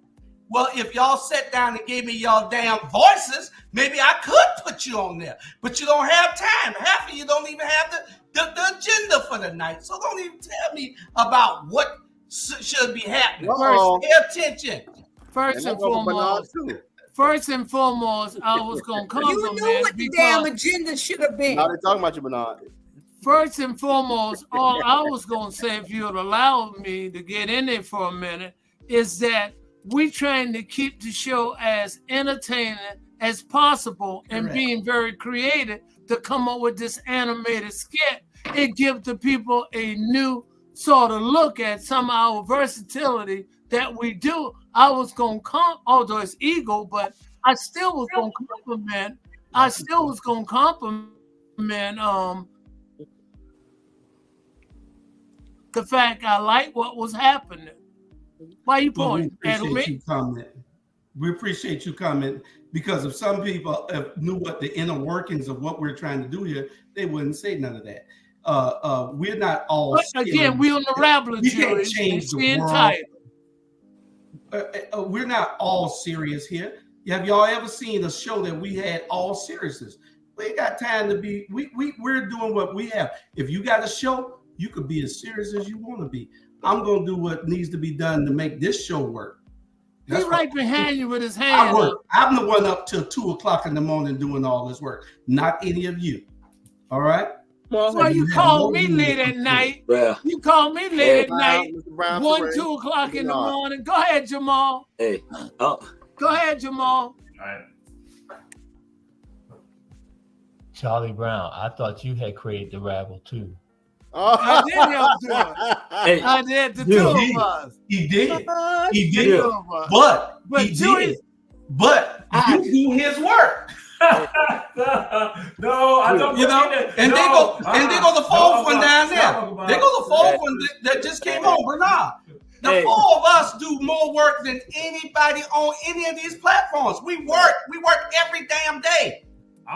Well, if y'all sat down and gave me y'all damn voices, maybe I could put you on there, but you don't have time. Half of you don't even have the agenda for the night. So don't even tell me about what should be happening. First, pay attention. First and foremost, I was going to compliment. You knew what the damn agenda should have been. Now they're talking about you, Bernard. First and foremost, all I was going to say, if you would allow me to get in there for a minute, is that we're trying to keep the show as entertaining as possible and being very creative to come up with this animated skit. It gives the people a new sort of look at some of our versatility that we do, I was going to although it's ego, but I still was going to compliment. I still was going to compliment the fact I like what was happening. Why you pointing at me? We appreciate you commenting, because if some people knew what the inner workings of what we're trying to do here, they wouldn't say none of that. We're not all. But again, we on the Rabble We jury. can't change the world. We're not all serious here. Have y'all ever seen a show that we had all seriousness? We ain't got time to be. We're doing what we have. If you got a show, you could be as serious as you want to be. I'm gonna do what needs to be done to make this show work. He's right behind you with his hand. I'm the one up till 2 o'clock in the morning doing all this work. Not any of you. All right. Well, you call me late at night. Well, you call me late at night. Brown, 1, 2 o'clock in the morning. Go ahead, Jamal. Hey. Go ahead, Jamal. All right. Charlie Brown, I thought you had created the Rabble too. Oh. I did help do it. Hey, I did. The two of us. He did. He did. But he did. But you do his work. No, I don't. You know, and they go the fourth one down there. They go the fourth one that just came on, Bernard. The four of us do more work than anybody on any of these platforms. We work every damn day.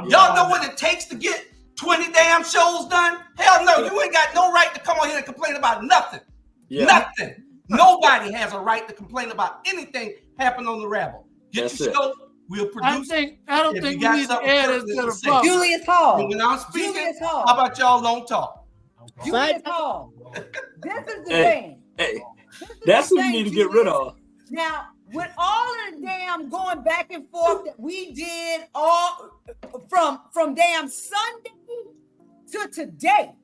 Y'all know what it takes to get 20 damn shows done? Hell no, you ain't got no right to come on here and complain about nothing. Yeah. Nothing. Nobody has a right to complain about anything happening on the Rabble. Get your show. We'll produce. I don't think we need to add this to the public. Julius Hall. When I'm speaking, how about y'all don't talk? Julius Hall. This is the thing. Hey, that's who you need to get rid of. Now, with all of the damn going back and forth that we did all from damn Sunday to today,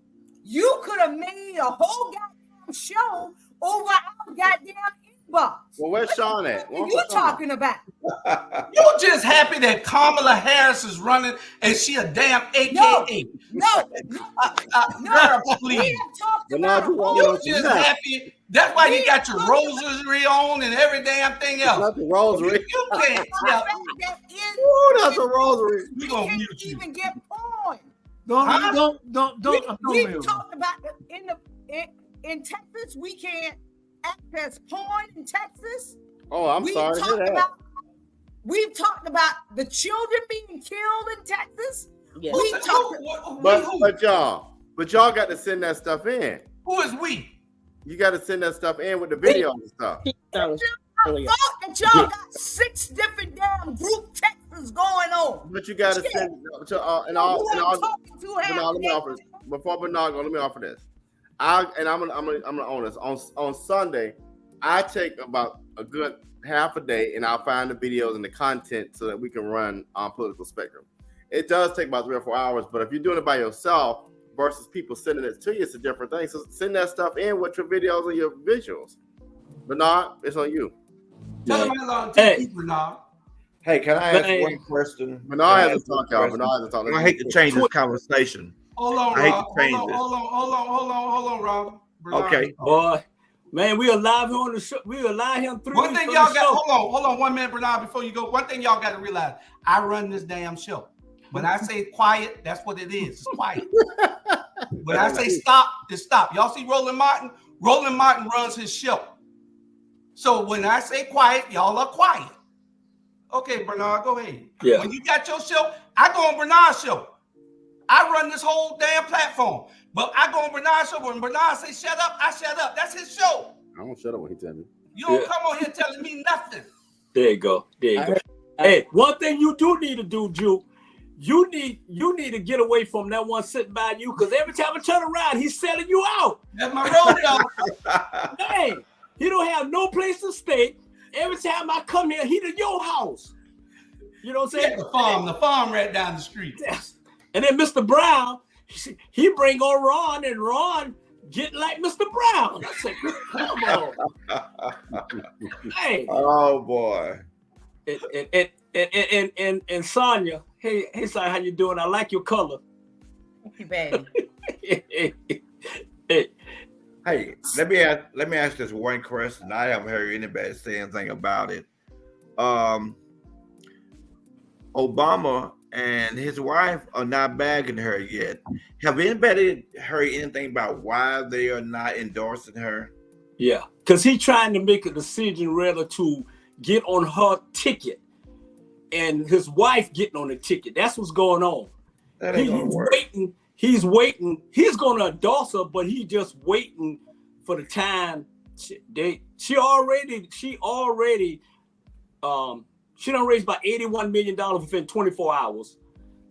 you could have made a whole goddamn show over our goddamn inbox. Well, where's Sean at? What are you talking about? You're just happy that Kamala Harris is running and she a damn AKA. No. Girl, please. You're just happy. That's why you got your rosary on and every damn thing else. Not the rosary. You can't tell. Ooh, that's a rosary. We gonna mute you. Even get porn. Don't. We talked about in Texas. We can't access porn in Texas. Oh, I'm sorry to hear that. We've talked about the children being killed in Texas. Yes. But y'all got to send that stuff in. Who is we? You got to send that stuff in with the videos and stuff. I thought that y'all got 6 different damn group texts going on. But you got to send before Bernard go. Let me offer this. I'm gonna own this. On Sunday, I take about a good half a day and I'll find the videos and the content so that we can run on Political Spectrum. It does take about 3 or 4 hours, but if you're doing it by yourself versus people sending it to you, it's a different thing. So send that stuff in with your videos and your visuals. Bernard, it's on you. Hey, Bernard. Hey, can I ask one question? Bernard has to talk, y'all. Bernard has to talk. I hate to change this conversation. Hold on, Rob. Hold on, Rob. Bernard. Okay, boy. Man, we allow him on the show. We allow him 3 One weeks thing on y'all the got, show. hold on 1 minute, Bernard, before you go. One thing y'all got to realize, I run this damn show. When I say quiet, that's what it is. It's quiet. When I say stop, it's stop. Y'all see Roland Martin? Roland Martin runs his show. So when I say quiet, y'all are quiet. Okay, Bernard, go ahead. Yeah. When you got your show, I go on Bernard's show. I run this whole damn platform. But I go on Bernard's show. When Bernard say shut up, I shut up. That's his show. I don't shut up when he tell me. You don't come on here telling me nothing. There you go. Hey, one thing you do need to do, Jew, you need to get away from that one sitting by you, because every time I turn around, he's selling you out. That's my road dog. Hey, he don't have no place to stay. Every time I come here, he to your house. You know what I'm saying? The farm right down the street. Yes. And then Mr. Brown, he bring on Ron, and Ron get like Mr. Brown. I said, come on. Hey. Oh boy. And Sonia, hey Sonia, how you doing? I like your color. Thank you, baby. Hey, let me ask this one question. I haven't heard anybody say anything about it. Obama and his wife are not bagging her yet. Have anybody heard anything about why they are not endorsing her? Yeah, because he's trying to make a decision whether to get on her ticket and his wife getting on the ticket. That's what's going on. That ain't gonna work. He's waiting. He's going to endorse her, but he's just waiting for the time. She done raised about $81 million within 24 hours.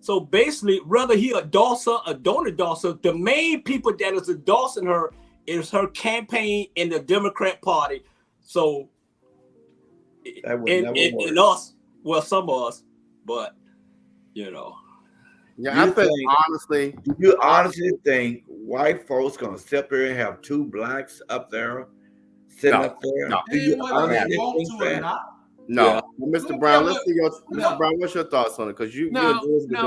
So basically, whether he endorse her or don't endorse her, the main people that is endorsing her is her campaign in the Democrat Party. So, and us, well, some of us, but you know. Yeah, I think honestly, do you honestly think white folks gonna sit there and have two blacks up there sitting up there? No. Do you honestly think that? No, Yeah. Mr. Brown. Let's see Mr. Brown. What's your thoughts on it? Because now,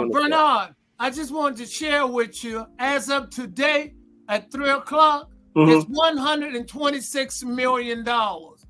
Bernard, I just wanted to share with you. As of today, at 3 o'clock, it's $126 million.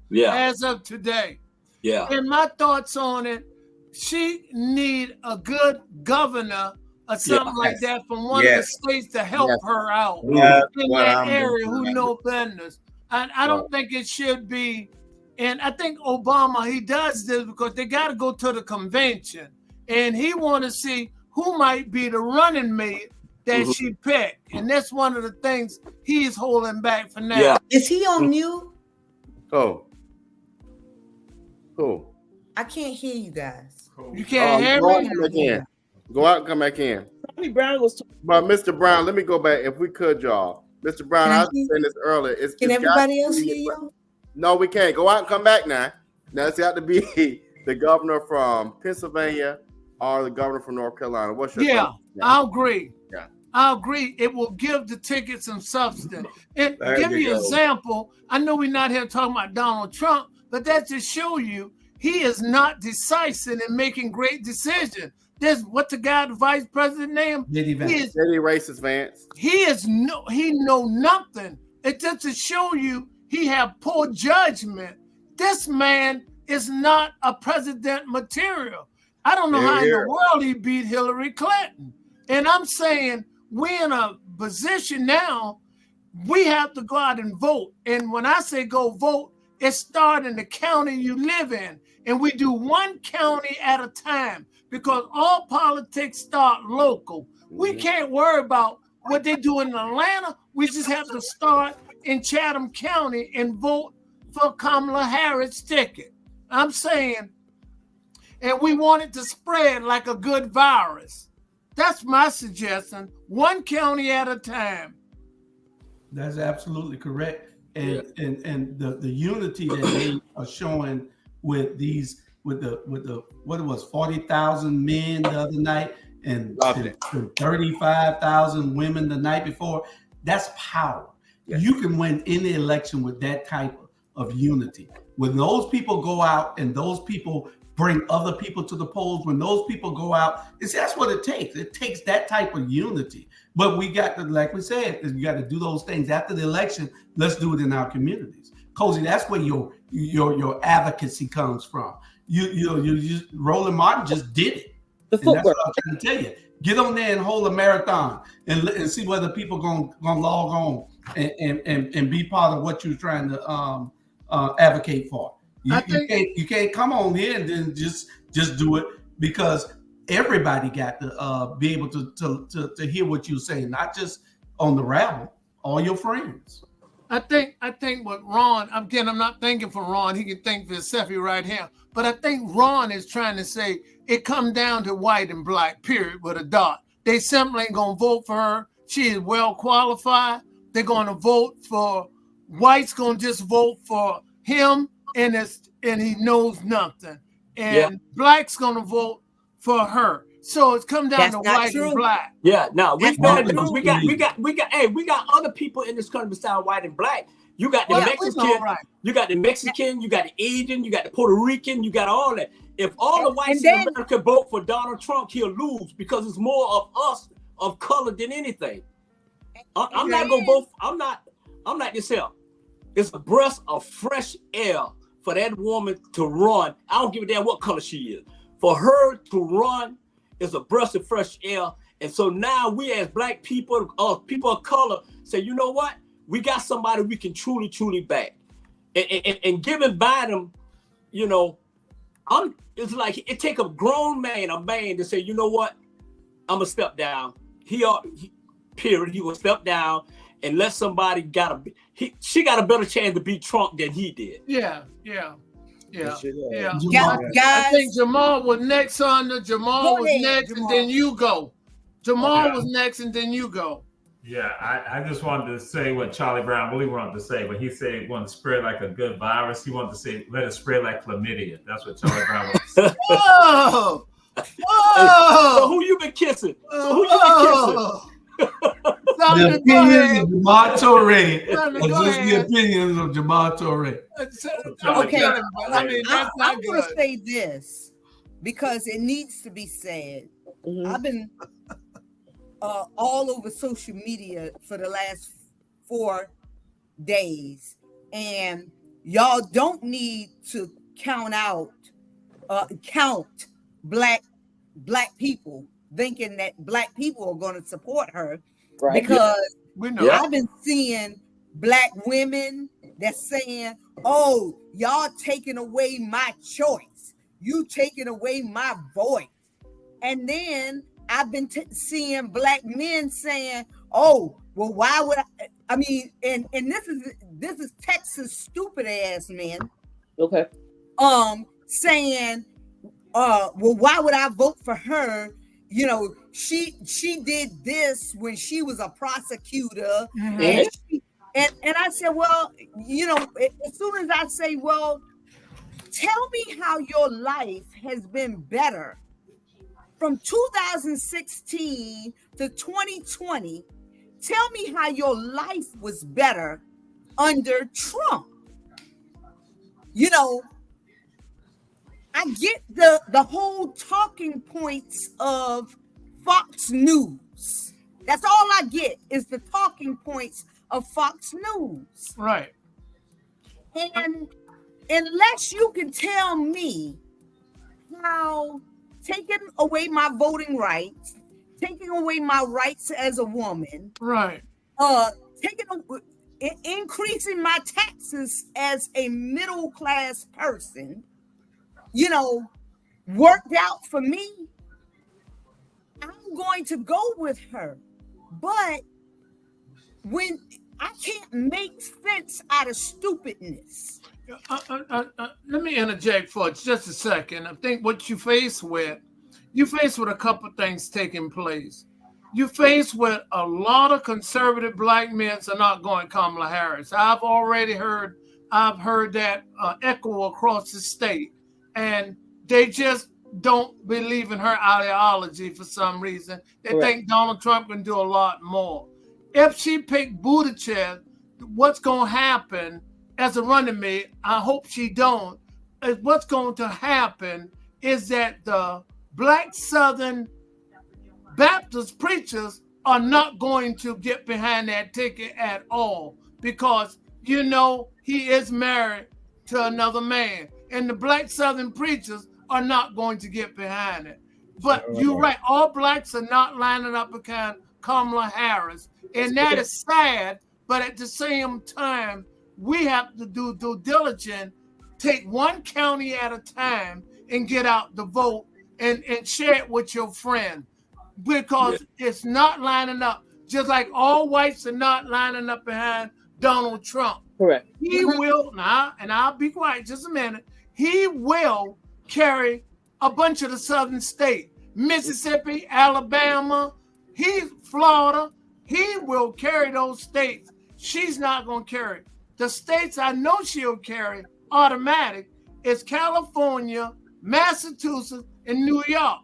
Yeah. As of today. Yeah. And my thoughts on it: she need a good governor or something like that from one of the states to help her out in that area who know business. And I don't think it should be. And I think Obama, he does this because they got to go to the convention, and he want to see who might be the running mate that she picked, and that's one of the things he's holding back for now. Yeah. Is he on mute? Who? I can't hear you guys. You can't hear go out me? and come back in. Go out and come back in. Charlie Brown was. But Mr. Brown, let me go back if we could, y'all. Mr. Brown, I was saying this earlier. Can everybody else hear you? No, we can't. Go out and come back now. Now it's got to be the governor from Pennsylvania or the governor from North Carolina. What's your thought? I agree. Yeah, I agree. It will give the ticket some substance. And There give you you an go. example. I know we're not here talking about Donald Trump, but that just show you he is not decisive in making great decisions. There's what the guy, the vice president name? J.D. Racist Vance. He know nothing. It's just to show you he have poor judgment. This man is not a president material. I don't know how in the world he beat Hillary Clinton. And I'm saying we're in a position now, we have to go out and vote. And when I say go vote, it starts in the county you live in. And we do one county at a time because all politics start local. We can't worry about what they do in Atlanta. We just have to start in Chatham County and vote for Kamala Harris' ticket. I'm saying, and we want it to spread like a good virus. That's my suggestion. One county at a time. That's absolutely correct. And the unity that they are showing with these with the what it was 40,000 men the other night and 35,000 women the night before. That's power. Yes. You can win any election with that type of unity. When those people go out and those people bring other people to the polls, when those people go out, that's what it takes. It takes that type of unity. But we got to, like we said, you got to do those things after the election. Let's do it in our communities. Cozy, that's where your advocacy comes from. You just Roland Martin just did it. And that's what I'm trying to tell you. Get on there and hold a marathon and see whether people gonna log on and be part of what you're trying to advocate for. You can't come on here and then just do it, because everybody got to be able to hear what you're saying, not just on the Rabble, all your friends. I think what Ron, again, I'm not thinking for Ron, he can think for himself right here, but I think Ron is trying to say it come down to white and black, period, with a dot. They simply ain't gonna vote for her. She is well qualified. They're gonna vote for whites, gonna just vote for him, and he knows nothing. And black's gonna vote for her. So it's come down to white and black. Yeah, no, we got other people in this country besides white and black. You got the Mexican, you got the Mexican, you got the Asian, you got the Puerto Rican, you got all that. If all the whites in America vote for Donald Trump, he'll lose, because it's more of us of color than anything. I'm not gonna vote. I'm I'm like this here. It's a breath of fresh air for that woman to run. I don't give a damn what color she is. For her to run is a breath of fresh air. And so now we as black people, people of color, say, you know what? We got somebody we can truly, truly back. And giving Biden, you know, it's like it take a grown man, a man to say, you know what? I'm gonna step down. Period. He will step down and let somebody she got a better chance to beat Trump than he did. Yeah. Guys, I think Jamal was next, son. Jamal was next, Jamal. and then you go. Jamal was next, and then you go. Yeah, I just wanted to say what Charlie Brown really wanted to say. When he said he wanted to spread like a good virus, he wanted to say, let it spread like chlamydia. That's what Charlie Brown wanted to say. Whoa! So who you been kissing? The opinions of Jamal Touré. The opinions of Jamal Touré. Okay, I mean, that's not I'm going to good. say this because it needs to be said. I've been all over social media for the last 4 days, and y'all don't need to count black people thinking that black people are going to support her, because I've been seeing black women that's saying, oh, y'all taking away my choice, you taking away my voice. And then I've been seeing black men saying, oh, well, why would I mean, and this is Texas stupid ass men. Okay. Saying, well, why would I vote for her? You know, she did this when she was a prosecutor. And I said, well, you know, as soon as I say, well, tell me how your life has been better from 2016 to 2020. Tell me how your life was better under Trump. You know, I get the whole talking points of Fox News. That's all I get is the talking points of Fox News. Right. And unless you can tell me how taking away my voting rights, taking away my rights as a woman, right, increasing my taxes as a middle class person, you know, worked out for me, I'm going to go with her. But when I can't make sense out of stupidness. Let me interject for just a second. I think what you face with a couple of things taking place. You face with a lot of conservative black men are not going Kamala Harris. I've heard that echo across the state, and they just don't believe in her ideology for some reason. They think Donald Trump can do a lot more. If she picked Buttigieg, what's going to happen as a running mate, I hope she don't, is what's going to happen is that the black Southern Baptist preachers are not going to get behind that ticket at all, because, you know, he is married to another man, and the black Southern preachers are not going to get behind it. But you're right, all blacks are not lining up behind Kamala Harris, and that is sad. But at the same time, we have to do due diligence, take one county at a time and get out the vote and share it with your friend, because it's not lining up. Just like all whites are not lining up behind Donald Trump. Correct. He will now, and I'll be quiet just a minute. He will carry a bunch of the southern states, Mississippi, Alabama, Florida. He will carry those states. She's not going to carry. The states I know she'll carry automatic is California, Massachusetts, and New York.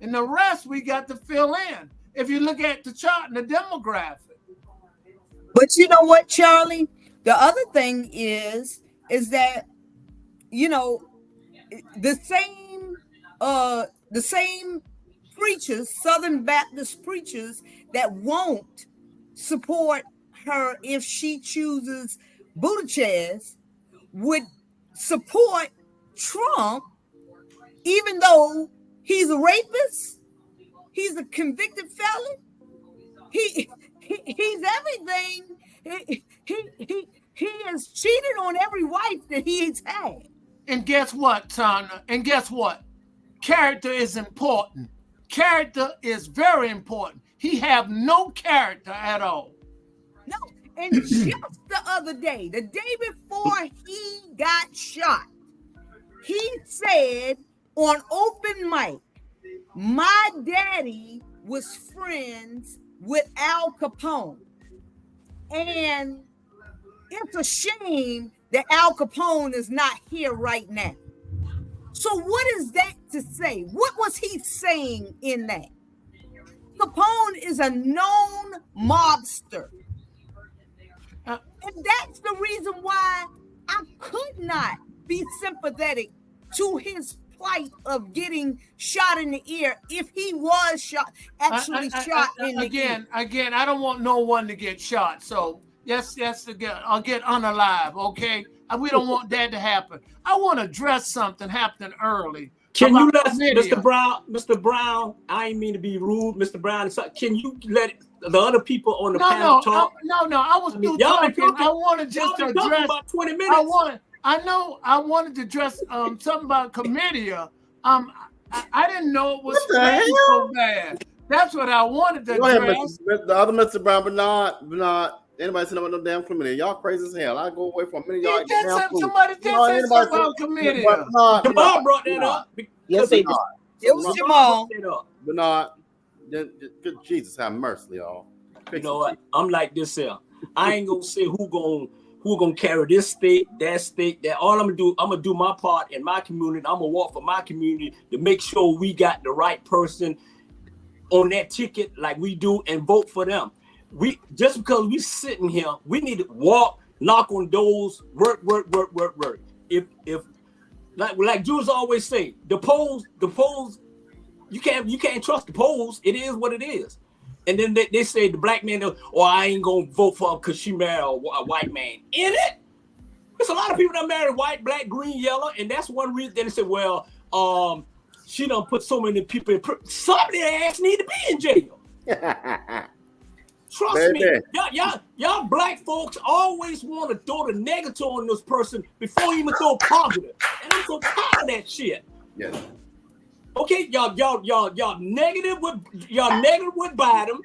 And the rest we got to fill in. If you look at the chart and the demographic. But you know what, Charlie? The other thing is that, you know, the same preachers, Southern Baptist preachers that won't support her, if she chooses Buttigieg, would support Trump, even though he's a rapist, he's a convicted felon, he's everything. He has cheated on every wife that he's had. And guess what, Tana? And guess what? Character is important. Character is very important. He have no character at all. No, and just the other day, the day before he got shot, he said on open mic, my daddy was friends with Al Capone. And it's a shame that Al Capone is not here right now. So what is that to say? What was he saying in that? Capone is a known mobster. And that's the reason why I could not be sympathetic to his plight of getting shot in the ear if he was shot in the ear. Again, I don't want no one to get shot. So yes, I'll get unalive, okay? We don't want that to happen. I want to address something happening early. Can you let Mr. Brown, I ain't mean to be rude, Mr. Brown, can you let the other people on the panel talk? I was through talking. I wanted just to address about 20 minutes. I wanted to address something about Comedia. I didn't know it was so bad. That's what I wanted to address. The other Mr. Brown, Bernard. Anybody send up no damn Comedia? Y'all crazy as hell. I go away for a minute. Y'all somebody did say something about Comedia. Jamal brought that up. Yes, it was Jamal. Bernard, Jesus have mercy, y'all. You know what? I'm like this here. I ain't gonna say who gonna carry this state, that state, that. All I'm gonna do my part in my community. I'm gonna walk for my community to make sure we got the right person on that ticket like we do and vote for them. We just because we sitting here, we need to walk, knock on doors, work. If like Jews always say, the polls, you can't trust the polls. It is what it is. And then they say the black man, I ain't gonna vote for her because she married a white man. In it, there's a lot of people that marry white, black, green, yellow, and that's one reason. Then they say, she done put so many people in prison. Some of their ass need to be in jail. Trust me, y'all black folks always want to throw the negative on this person before you even throw positive, and I'm so tired of that shit. Yes. Okay, y'all negative with Biden.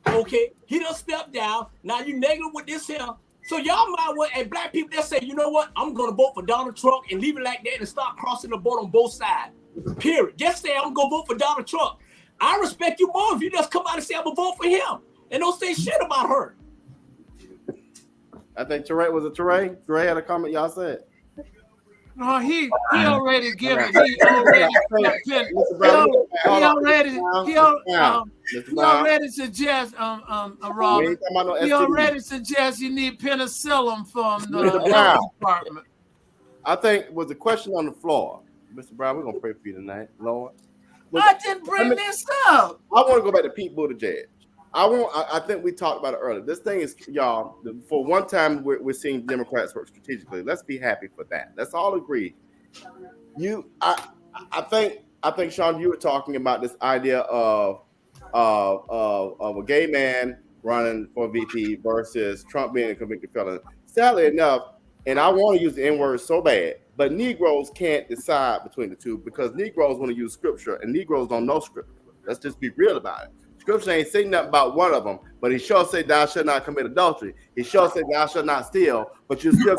Okay, he done stepped down. Now you negative with this here. So y'all might well, and black people that say, you know what, I'm gonna vote for Donald Trump and leave it like that and start crossing the boat on both sides. Period. Just say I'm gonna vote for Donald Trump. I respect you more if you just come out and say I'm gonna vote for him. And don't say shit about her. I think Teray Teray had a comment y'all said. No, he already given. He already suggests Robert. He already suggests you need penicillin from the health department. I think was the question on the floor, Mr. Brown. We're gonna pray for you tonight, Lord. I didn't bring this up. I want to go back to Pete Buttigieg. I think we talked about it earlier. This thing is, y'all, for one time we're seeing Democrats work strategically. Let's be happy for that. Let's all agree. I think Sean, you were talking about this idea of a gay man running for VP versus Trump being a convicted felon. Sadly enough, and I want to use the N-word so bad, but Negroes can't decide between the two because Negroes want to use scripture and Negroes don't know scripture. Let's just be real about it. Scripture ain't saying nothing about one of them, but he sure said thou shalt not commit adultery. He sure said thou shalt not steal, but you still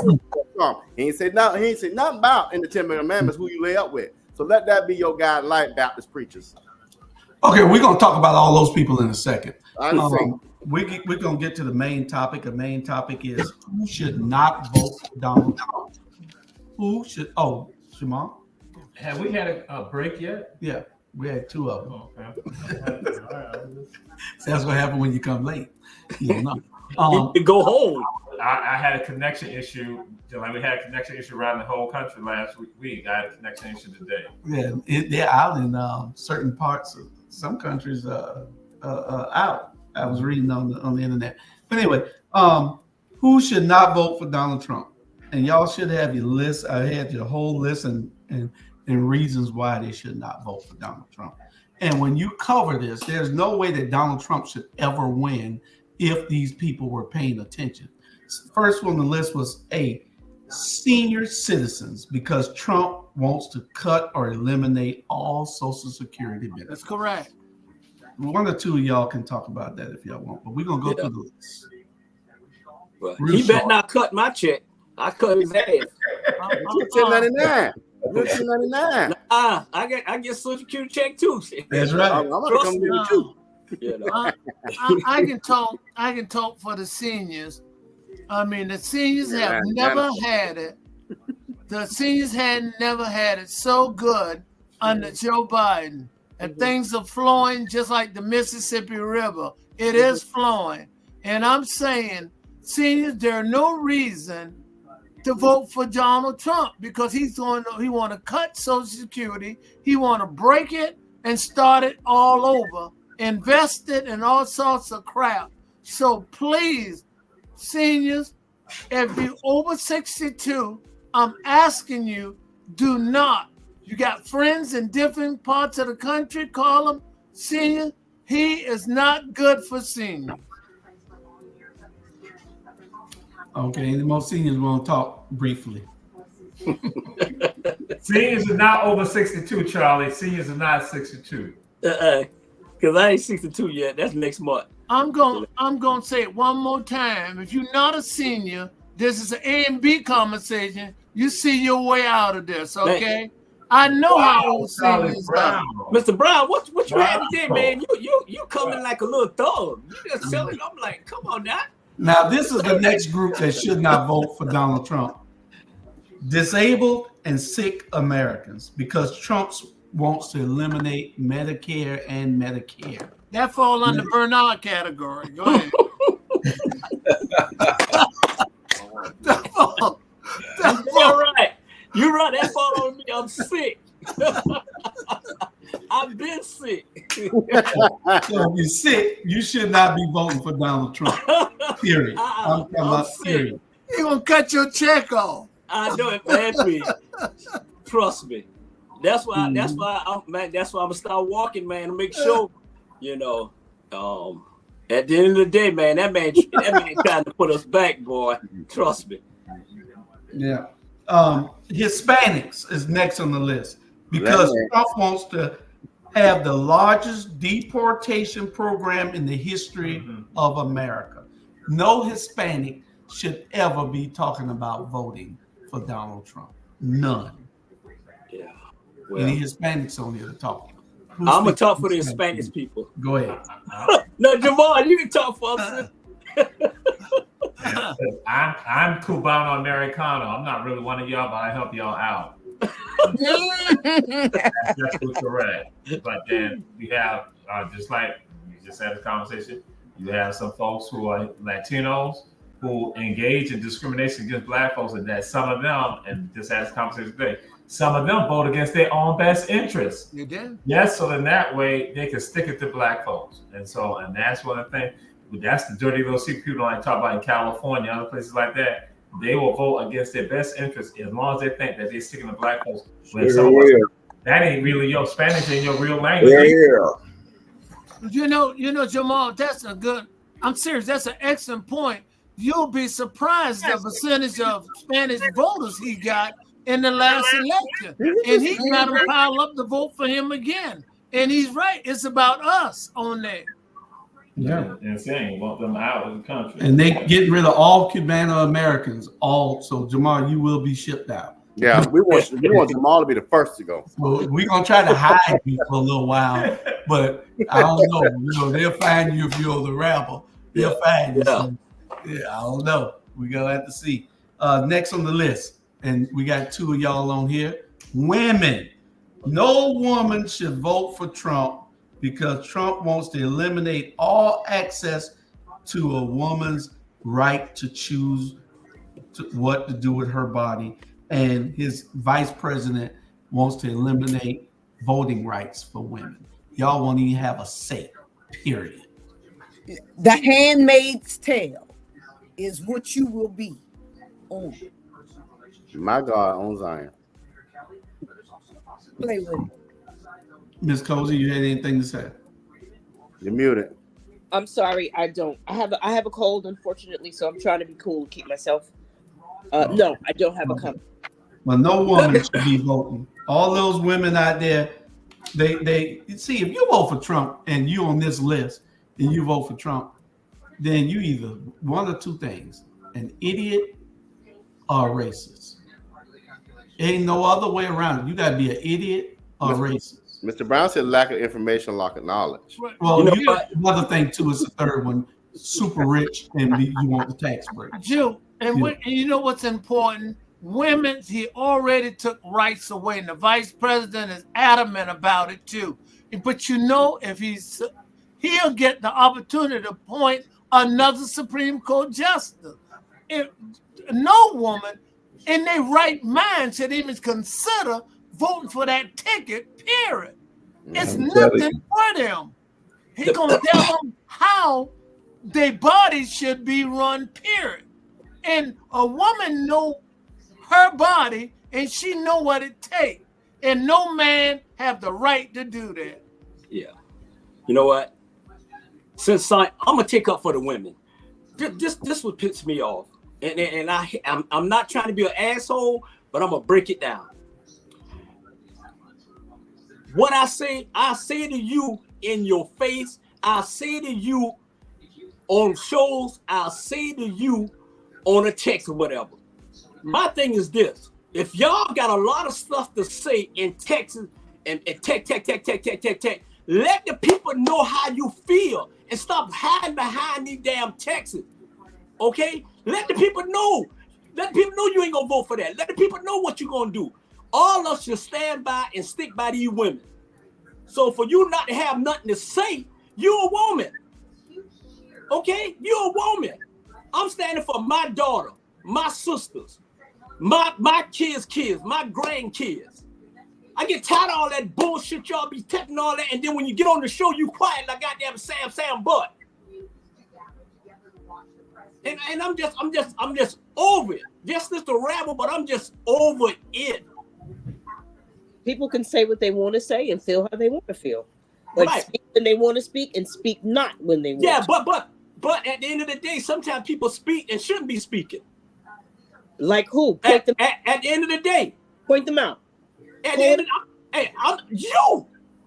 come. He ain't say nothing about in the 10 Commandments who you lay up with. So let that be your guideline, Baptist preachers. Okay, we're gonna talk about all those people in a second. We're gonna get to the main topic. The main topic is who should not vote for Donald Trump. Who should? Oh, Shimon. Have we had a break yet? Yeah. We had two of them. Okay. That's what happened when you come late. You know. You go home. I had a connection issue. Like we had a connection issue around the whole country last week. I had a connection issue today. Yeah, they're out in certain parts of some countries out. I was reading on the internet. But anyway, Who should not vote for Donald Trump? And y'all should have your list. I had your whole list and reasons why they should not vote for Donald Trump. And when you cover this, there's no way that Donald Trump should ever win if these people were paying attention. First on the list was senior citizens, because Trump wants to cut or eliminate all Social Security benefits. That's correct. One or two of y'all can talk about that if y'all want, but we're going to go through the list. Well, he better not cut my check. I cut his ass. $10.99. $10.99. I get Social Security check too. That's right. I'm gonna come get it too. I can talk for the seniors. I mean, the seniors have never had it. The seniors had never had it so good under Joe Biden. And things are flowing just like the Mississippi River. It is flowing. And I'm saying, seniors, there's no reason to vote for Donald Trump, because he want to cut Social Security. He want to break it and start it all over, invest it in all sorts of crap. So please, seniors, if you're over 62, I'm asking you, do not. You got friends in different parts of the country, call them seniors. He is not good for seniors. Okay, any more seniors want to talk briefly? Seniors are not over 62, Charlie. Seniors are not 62. Because I ain't 62 yet. That's next month. I'm going to say it one more time. If you're not a senior, this is an A and B conversation. You see your way out of this, okay? I know how old seniors are. Mr. Brown, what you had today, man? You coming like a little thug. You just telling. I'm like, come on now. Now, this is the next group that should not vote for Donald Trump. Disabled and sick Americans, because Trump wants to eliminate Medicare and Medicare. That fall under Bernard category. Go ahead. You're right. You're right. That fall on me. I'm sick. I've been sick. So if you're sick, you should not be voting for Donald Trump. Period. I'm talking about period. You're going to cut your check off. I know it, man. Trust me. That's why I'm gonna start walking, man, to make sure, at the end of the day, man, that man trying to put us back, boy. Trust me. Yeah. Hispanics is next on the list, because Trump wants to have the largest deportation program in the history of America. No Hispanic should ever be talking about voting for Donald Trump. None. Yeah. Well, any Hispanics on here to talk? I'm gonna talk for the Hispanic people. Go ahead. No, Jamal, you can talk for us. I'm Cubano Americano. I'm not really one of y'all, but I help y'all out. That's correct. But then we have, just like we just had a conversation, you have some folks who are Latinos who engage in discrimination against Black folks, and that some of them, and just had this conversation today, some of them vote against their own best interests. You did? Yes, so in that way, they can stick it to Black folks. And that's one of the things, that's the dirty little secret people don't like talk about in California, other places like that. They will vote against their best interests as long as they think that they're sticking to Black folks. That ain't really your Spanish ain't your real language. You know, Jamal, that's a good, I'm serious, that's an excellent point. You'll be surprised the percentage of Spanish voters he got in the last election. And he got them pile up to vote for him again. And he's right. It's about us on that. Yeah. Insane. Want them out of the country. And they getting rid of all Cubano Americans. So Jamal, you will be shipped out. Yeah, we want Jamal to be the first to go. Well, we're gonna try to hide you for a little while, but I don't know. They'll find you if you're the Rabble. They'll find you. So, I don't know. We're gonna have to see. Next on the list, and we got two of y'all on here. Women. No woman should vote for Trump, because Trump wants to eliminate all access to a woman's right to choose what to do with her body. And his vice president wants to eliminate voting rights for women. Y'all won't even have a say, period. The Handmaid's Tale. is what you will be on. My God, on Zion. Play with it. Miss Cozy, you had anything to say? You're muted. I'm sorry, I don't. I have a cold, unfortunately, so I'm trying to be cool and keep myself. No, I don't have a comment. Well, no woman should be voting. All those women out there, they see, if you vote for Trump and you on this list and you vote for Trump, then you either one or two things: an idiot or a racist. Ain't no other way around it. You got to be an idiot or racist. Mr. Brown said lack of information, lack of knowledge. Well, another thing too is the third one: super rich and you want the tax break. Jew, and you know what's important? Women, he already took rights away, and the vice president is adamant about it too. But you know, if he'll get the opportunity to appoint another Supreme Court justice. If no woman in their right mind should even consider voting for that ticket, period. It's nothing for them. He's gonna tell them how their bodies should be run, period. And a woman know her body and she know what it takes. And no man have the right to do that. Yeah. You know what? Since I'm gonna take up for the women. This would piss me off. And I'm not trying to be an asshole, but I'm gonna break it down. What I say to you in your face. I say to you on shows. I'll say to you on a text or whatever. My thing is this: if y'all got a lot of stuff to say in Texas and tech, let the people know how you feel and stop hiding behind these damn texts. Okay? Let the people know. Let the people know you ain't gonna vote for that. Let the people know what you're gonna do. All of us should stand by and stick by these women. So for you not to have nothing to say, you're a woman. Okay? You're a woman. I'm standing for my daughter, my sisters, my kids, my grandkids. I get tired of all that bullshit y'all be taking all that, and then when you get on the show, you quiet like goddamn Sam Butt. And I'm just over it. Just Mr. Rabble, but I'm just over it. People can say what they want to say and feel how they want to feel. But speak when they want to speak and speak not when they want to. Yeah, but at the end of the day, sometimes people speak and shouldn't be speaking. Like who? At the end of the day. Point them out. At the end of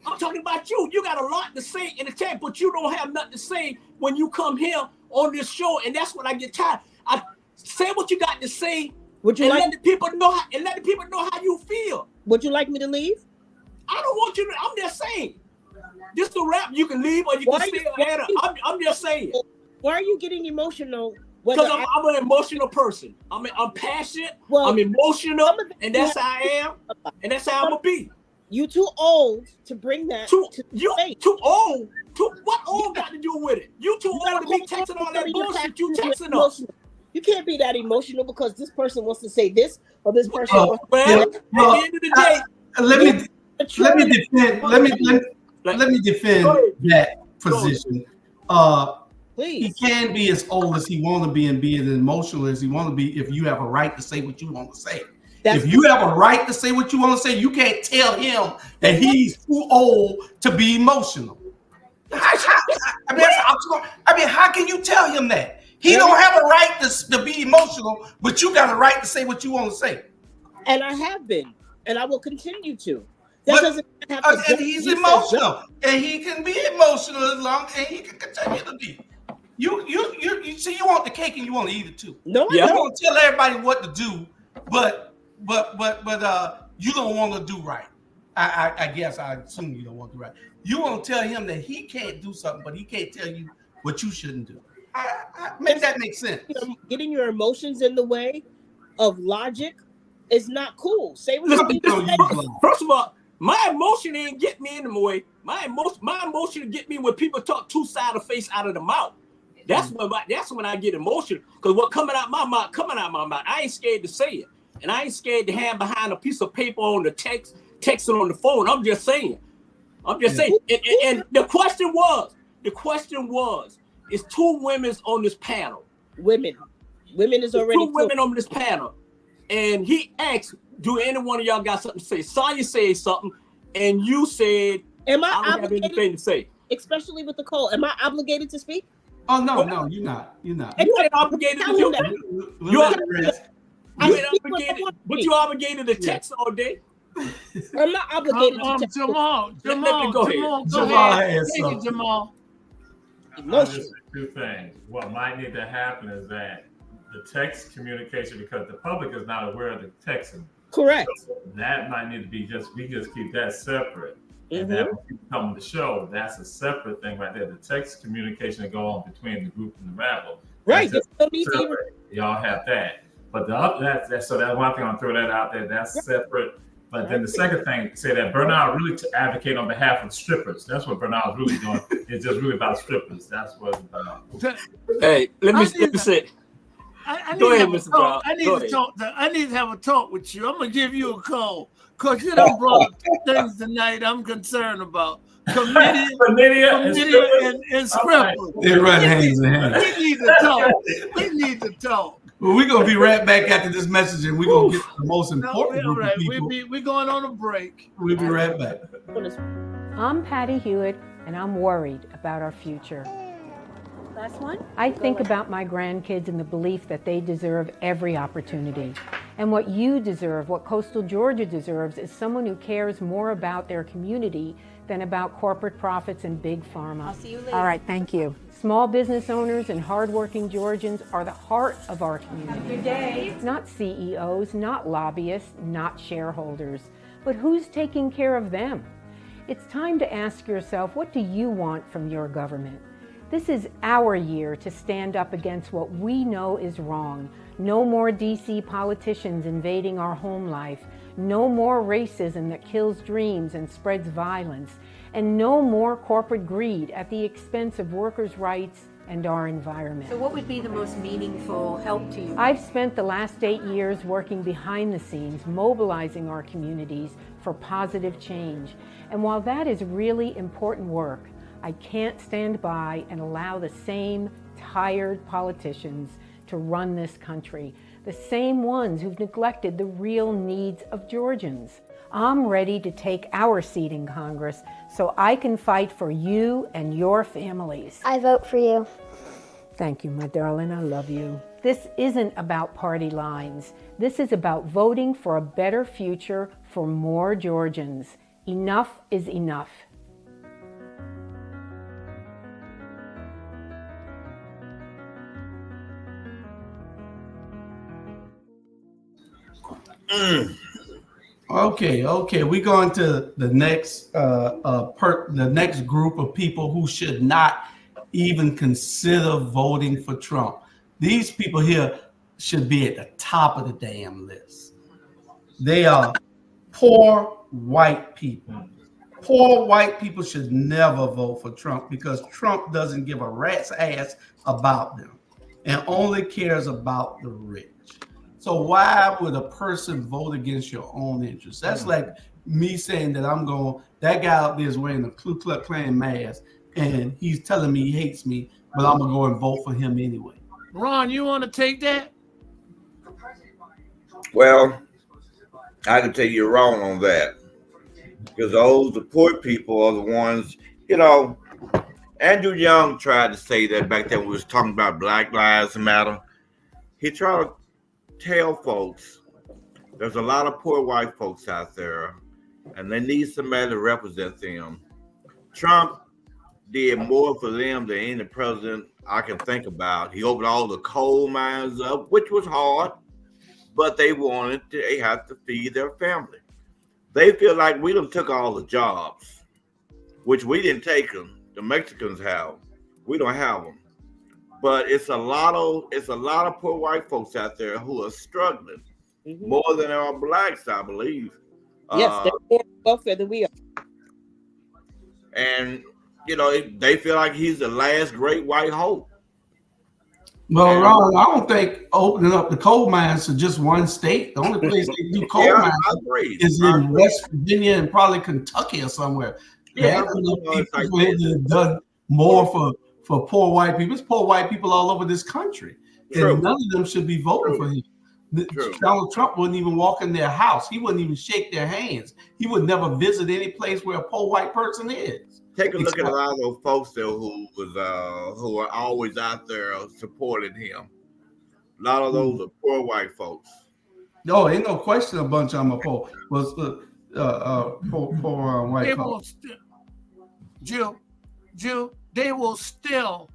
I'm talking about you. You got a lot to say in the chat, but you don't have nothing to say when you come here on this show, and that's when I get tired. I say what you got to say. Would you let the people know how you feel. Would you like me to leave? I don't want you to. I'm just saying. Just to rap, you can leave or you can stay. I'm just saying. Why are you getting emotional? Because I'm an emotional person. I'm passionate. Well, I'm emotional, and that's how I am, and that's how I'm gonna be. You too old to bring that. Too old. What old got to do with it? You too old to be texting all that bullshit you texting us. You can't be that emotional because this person wants to say this or this person wants to say at the end of the day. Let me defend that position. Please. He can be as old as he want to be and be as emotional as he want to be if you have a right to say what you want to say. If you have a right to say what you want to say, you can't tell him that he's too old to be emotional. I mean, how can you tell him that? He don't have a right to be emotional, but you got a right to say what you want to say. And I have been, and I will continue to. That doesn't have to. And he's emotional, and he can be emotional as long as he can continue to be. You see, you want the cake and you want to eat it too. No, you want to tell everybody what to do, but you don't want to do right. I guess I assume you don't want to do right. You want to tell him that he can't do something, but he can't tell you what you shouldn't do. Make that make sense. Getting your emotions in the way of logic is not cool. Say what you say. First of all, my emotion ain't get me in the way. My emotion get me when people talk two sides of face out of the mouth. That's when I get emotional. Because what coming out my mouth, I ain't scared to say it. And I ain't scared to hand behind a piece of paper on the texting on the phone. I'm just saying. And the question was, it's two women on this panel. Women. Women is already two women on this panel, and he asked, "Do any one of y'all got something to say?" Sonya said something, and you said, "Am I don't have anything to say?" Especially with the call, am I obligated to speak? Oh no, no, you're not. You're not. You ain't obligated to do that. You ain't obligated, but you obligated to text all day. I'm not obligated to text. Jamal, Go ahead. Jamal has Thank you, something. Jamal. I'll just say two things. What might need to happen is that the text communication, because the public is not aware of the texting. Correct. So that might need to be we just keep that separate. And then when people come to the show, that's a separate thing right there. The text communication that go on between the group and the Rabble. Right. Y'all have that. But the other so that one thing, I'll throw that out there. That's separate. But then the second thing, say that Bernard really to advocate on behalf of strippers. That's what Bernard's really doing. It's just really about strippers. That's what. Hey, let me say. Go ahead, Mr. Brown. I need to have a talk with you. I'm gonna give you a call because you done brought up two things tonight I'm concerned about. Chlamydia and scribble. They run hands in hand. We need to talk. We need to talk. Well, we're gonna be right back after this message, and we're gonna get the most important group of people. We're going on a break. We'll be right back. I'm Patty Hewitt, and I'm worried about our future. Last one? I think about my grandkids and the belief that they deserve every opportunity. And what you deserve, what coastal Georgia deserves, is someone who cares more about their community than about corporate profits and big pharma. I'll see you later. All right, thank you. Small business owners and hardworking Georgians are the heart of our community. Have a good day. Not CEOs, not lobbyists, not shareholders, but who's taking care of them? It's time to ask yourself, what do you want from your government? This is our year to stand up against what we know is wrong. No more DC politicians invading our home life. No more racism that kills dreams and spreads violence. And no more corporate greed at the expense of workers' rights and our environment. So what would be the most meaningful help to you? I've spent the last 8 years working behind the scenes, mobilizing our communities for positive change. And while that is really important work, I can't stand by and allow the same tired politicians to run this country, the same ones who've neglected the real needs of Georgians. I'm ready to take our seat in Congress so I can fight for you and your families. I vote for you. Thank you, my darling. I love you. This isn't about party lines. This is about voting for a better future for more Georgians. Enough is enough. Okay. We're going to the next the next group of people who should not even consider voting for Trump. These people here should be at the top of the damn list. They are poor white people. Poor white people should never vote for Trump because Trump doesn't give a rat's ass about them and only cares about the rich. So why would a person vote against your own interests? That's like me saying that that guy out there is wearing a Ku Klux Klan mask and he's telling me he hates me, but I'm gonna go and vote for him anyway. Ron, you want to take that? Well, I can tell you're wrong on that because the poor people are the ones, Andrew Young tried to say that back then when we was talking about Black Lives Matter. He tried to tell folks there's a lot of poor white folks out there and they need somebody to represent them. Trump did more for them than any president I can think about. He opened all the coal mines up, which was hard, but they had to feed their family. They feel like we done took all the jobs, which we didn't take them. The Mexicans have. We don't have them. But it's a lot of poor white folks out there who are struggling more than there are blacks, I believe. Yes, they're more welfare than we are. And they feel like he's the last great white hope. Well, Ron, I don't think opening up the coal mines to just one state. The only place they do coal mines is in West Virginia and probably Kentucky or somewhere. Yeah, people have done more for poor white people. It's poor white people all over this country. And none of them should be voting for him. Donald Trump wouldn't even walk in their house. He wouldn't even shake their hands. He would never visit any place where a poor white person is. Take a look at a lot of those folks though who are always out there supporting him. A lot of those are poor white folks. No, ain't no question a bunch of them are poor. Was poor white folks. Jill, they will still.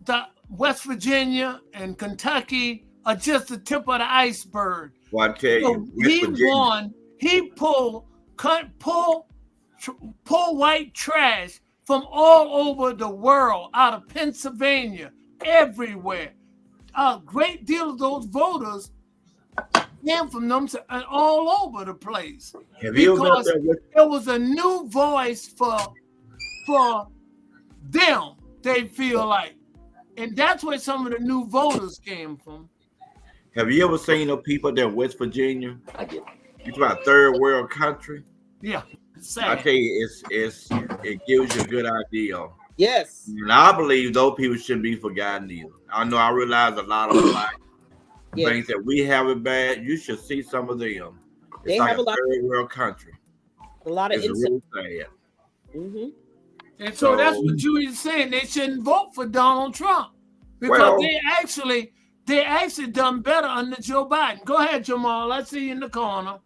The West Virginia and Kentucky are just the tip of the iceberg. Well, I tell you, he pulled white trash from all over the world, out of Pennsylvania, everywhere. A great deal of those voters came from them all over the place. Because there was a new voice for them, they feel like. And that's where some of the new voters came from. Have you ever seen the people there in West Virginia? I did. It's about third world country. Yeah. I tell you, it gives you a good idea. Yes. And I believe those people shouldn't be forgotten either. I realize a lot of black things that we have it bad. You should see some of them. It's like a third world country. A lot of really sad. Mm-hmm. And so that's what Julia's saying. They shouldn't vote for Donald Trump because they actually done better under Joe Biden. Go ahead, Jamal. Let's see you in the corner.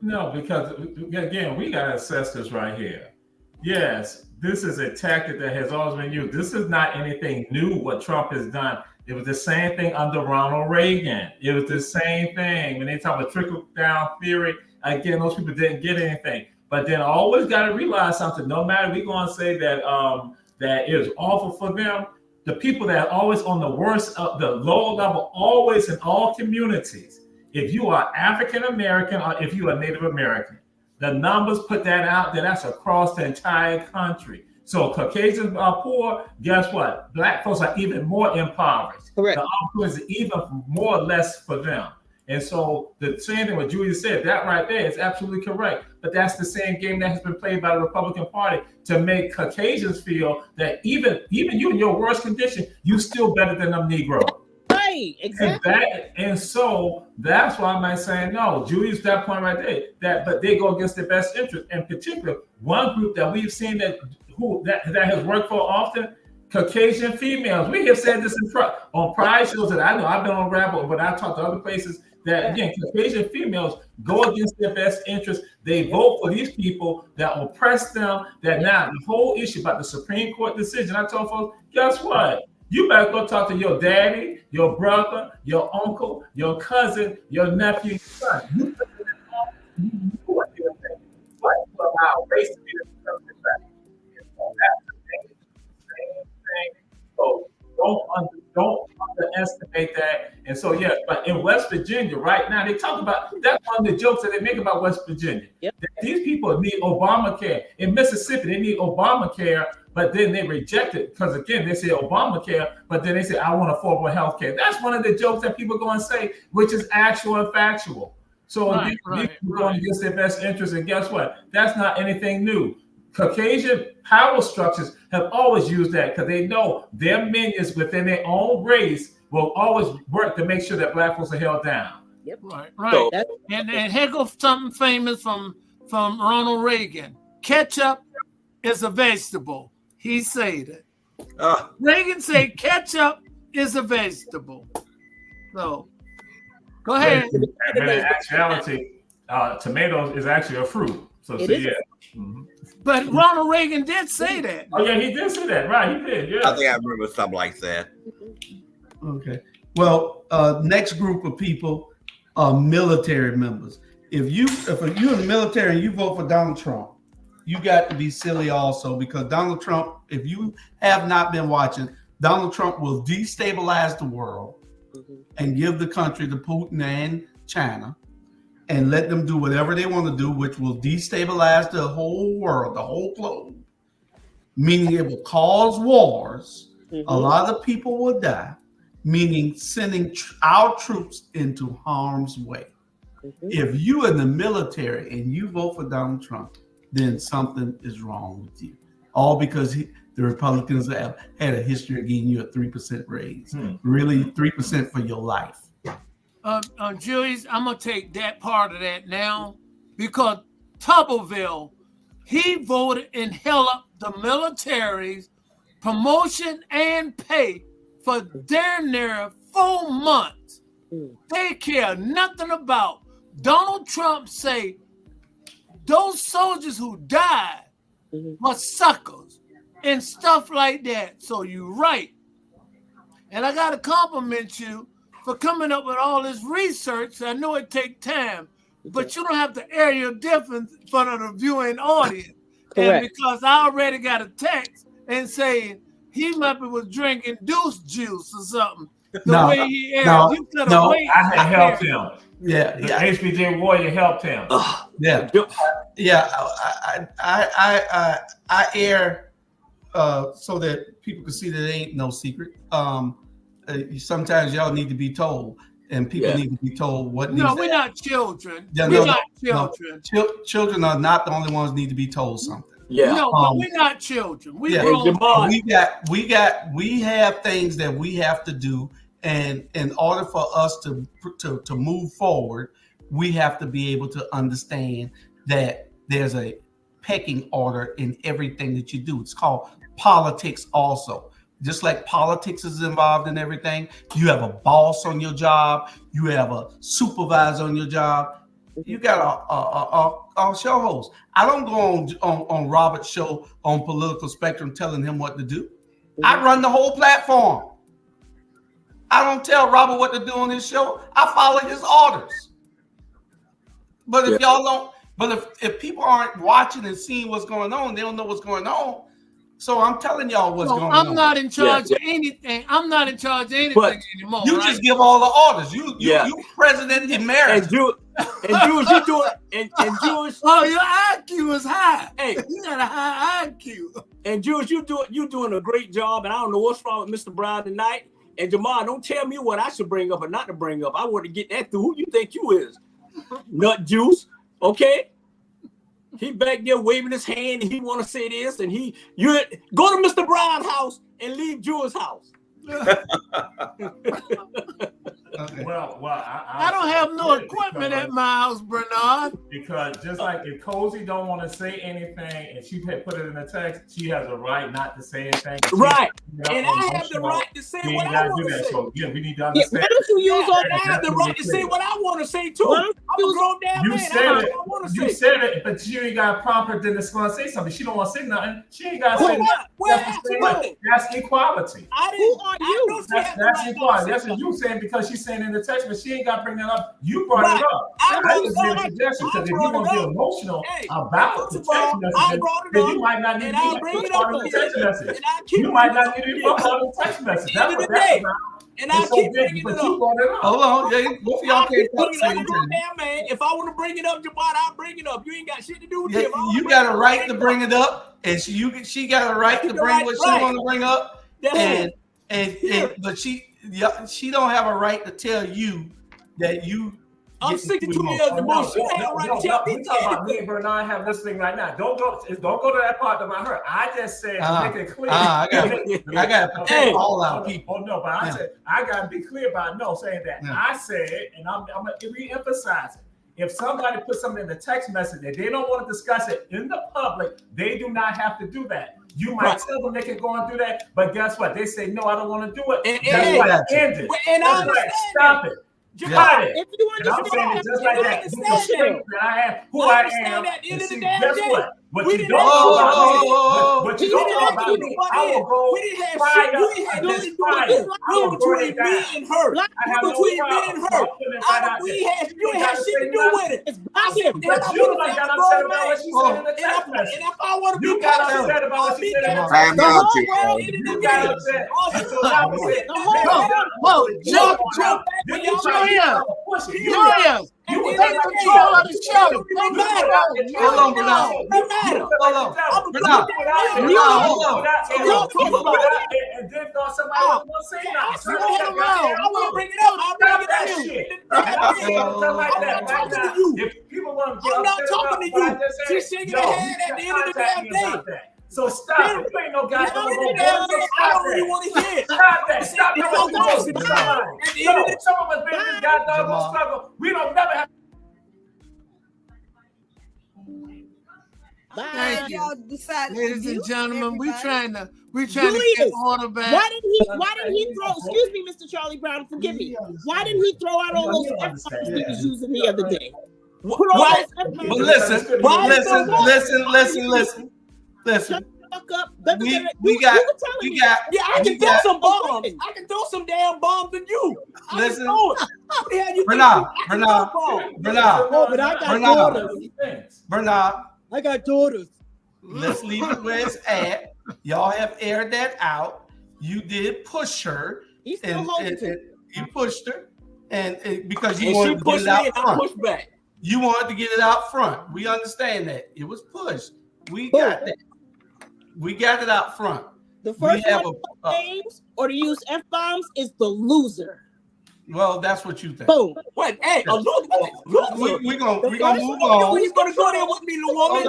No, because again, we gotta assess this right here. Yes, this is a tactic that has always been used. This is not anything new. What Trump has done. It was the same thing under Ronald Reagan. It was the same thing when they talk about trickle down theory. Again, those people didn't get anything. But then always got to realize something. No matter we're going to say that that it was awful for them, the people that are always on the worst, the low level, always in all communities. If you are African American or if you are Native American, the numbers put that out there. That's across the entire country. So Caucasians are poor. Guess what? Black folks are even more impoverished. Correct. The opportunity is even more or less for them. And so the same thing what Julia said, that right there is absolutely correct. But that's the same game that has been played by the Republican Party to make Caucasians feel that even you in your worst condition, you still better than them Negroes. Right, exactly. And so that's why I'm saying no. Julia's that point right there. But they go against their best interest. In particular, one group that we've seen that has worked for often, Caucasian females. We have said this on prior shows that I know. I've been on Rabble, but I talked to other places that, again, Caucasian females go against their best interest. They vote for these people that oppress them. That now the whole issue about the Supreme Court decision, I told folks, guess what? You better go talk to your daddy, your brother, your uncle, your cousin, your nephew, your son. You allow race to be the so don't underestimate that. And so yes, but in West Virginia right now, they talk about that's one of the jokes that they make about West Virginia. Yep. That these people need Obamacare. In Mississippi, they need Obamacare, but then they reject it because again, they say Obamacare, but then they say I want affordable health care. That's one of the jokes that people go and say, which is actual and factual. So these people going against their best interest, and guess what? That's not anything new. Caucasian power structures have always used that because they know their minions within their own race will always work to make sure that black folks are held down. Yep. Right. So, and here goes something famous from Ronald Reagan. Ketchup is a vegetable. He said it. Reagan said ketchup is a vegetable. So go ahead. And in actuality, tomatoes is actually a fruit. So yeah. Mm-hmm. But Ronald Reagan did say that. Oh yeah, he did say that. Right, he did. Yeah. I think I remember something like that. Okay. Well, next group of people are military members. If you're in the military and you vote for Donald Trump, you got to be silly also because Donald Trump, if you have not been watching, Donald Trump will destabilize the world and give the country to Putin and China and let them do whatever they want to do, which will destabilize the whole world, the whole globe, meaning it will cause wars. A lot of people will die, meaning sending our troops into harm's way. If you're in the military and you vote for Donald Trump, then something is wrong with you. all because the Republicans have had a history of giving you a 3% raise. Really, 3% for your life. Julius, I'm gonna take that part of that now because Tuberville, he voted and held up the military's promotion and pay for damn near 4 months. They care nothing about. Donald Trump say those soldiers who died were suckers and stuff like that. So you're right. And I gotta compliment you for coming up with all this research. I know it takes time, but you don't have to air your difference in front of the viewing audience. And because I already got a text and saying he might be was drinking deuce juice or something. The way he aired, you could have waited. I had helped him. Yeah, the HBJ Warrior helped him. I air so that people can see that there ain't no secret. Sometimes y'all need to be told, and people need to be told what. No, we're not children. Yeah, we're not children. Children are not the only ones need to be told something. Yeah. No, but we're not children. We have things that we have to do, and in order for us to move forward, we have to be able to understand that there's a pecking order in everything that you do. It's called politics also. Just like politics is involved in everything, you have a boss on your job, you have a supervisor on your job, you got a show host. I don't go on Robert's show on Political Spectrum telling him what to do. I run the whole platform. I don't tell Robert what to do on his show. I follow his orders. But if y'all don't, if people aren't watching and seeing what's going on, they don't know what's going on. So I'm telling y'all what's going on. I'm not in charge of anything. I'm not in charge of anything anymore. You just give all the orders. You president emeritus. And Jewish, you do it. And Jewish. Oh, your IQ is high. Hey, you got a high IQ. And Jewish, you doing a great job. And I don't know what's wrong with Mr. Brown tonight. And Jamal, don't tell me what I should bring up or not to bring up. I want to get that through. Who you think you is? Nut juice. Okay. He back there waving his hand, and he want to say this, and you go to Mr. Brown's house and leave Jewel's house. Well, I don't have no equipment at my house, Bernard. Because just like if Cozy don't want to say anything and she put it in the text, she has a right not to say anything. Right. And I have the right to say what I want to say. So, we need to understand. Why don't you use all that? I have the right to say what I want to say, too. I'm a grown damn man. You said it, but you ain't got a proper then it's going to say something. She don't want to say nothing. She ain't got to say nothing. That's equality. Who are you? That's equality. That's what you saying because she's saying in the text, but she ain't got to bring that up. You brought it up. I just give a suggestion because if you're going to get emotional about the text message, then you might not need to be part of the text message. You might not need to be part of the text message. That's what that's about. And I keep bringing it up. Hold on, both of y'all can't talk. If I want to bring it up, Jabbar, I'll bring it up. You ain't got shit to do with it. You got a right to bring it up, and she got a right to bring what she want to bring up, but she don't have a right to tell you that you. I'm 62 years old. She don't have a right to tell me. We talking about me and Bernard have this thing right now. Don't go to that part of my hurt. I just said to make it clear. I got to protect all our people. Oh no, but I said I got to be clear about saying that. I said, and I'm going to re-emphasize it. If somebody puts something in the text message that they don't want to discuss it in the public, they do not have to do that. You might tell them they can go and do that, but guess what? They say, no, I don't want to do it. That's why it ended. Stop it. Got it. If you and I'm saying it just like that. You can speak that I am who I am. And see, guess what? What you don't know about me, what you don't know about me, I will go fire up this fire. I will burn it down. I have no problem. You ain't have shit to do with it. But you like got upset about what she said in the text message. And if I want to be upset about what she said in the text message. You got upset. And so now we said, you take control of the show. Hold on, Bernard. Hold on. And then thought somebody was going to say nothing. I want to bring it up. I'll bring it up. If people want to get I'm not talking to you. She's shaking her head at the end of the damn day. So stop it. You ain't no goddamn I Stop don't really want to hear it. Stop that. Stop It's that. no goals. Some of us been in this goddamn struggle. We don't never have. Thank you. Y'all decide. Ladies and gentlemen, we trying to get Julius, order back. why didn't he throw, excuse me, Mr. Charlie Brown, forgive me. Why didn't he throw out all those F-bombs he was using the other day? Put all Why? those F-bombs. But listen. Fuck up. We got. Yeah, I can throw some bombs. I can throw some damn bombs at you. Listen, Bernard. I got daughters. Let's leave it where it's at. Y'all have aired that out. You did push her. He's still holding you pushed her, and because you And wanted she to get pushed it out me and I front. pushed back. You wanted to get it out front. We understand that. It was pushed. We got that. We got it out front. The first one to play games or to use F-bombs is the loser. Well, that's what you think. Boom. Wait, hey, a loser. We're gonna move on. He's gonna go there with me, little woman.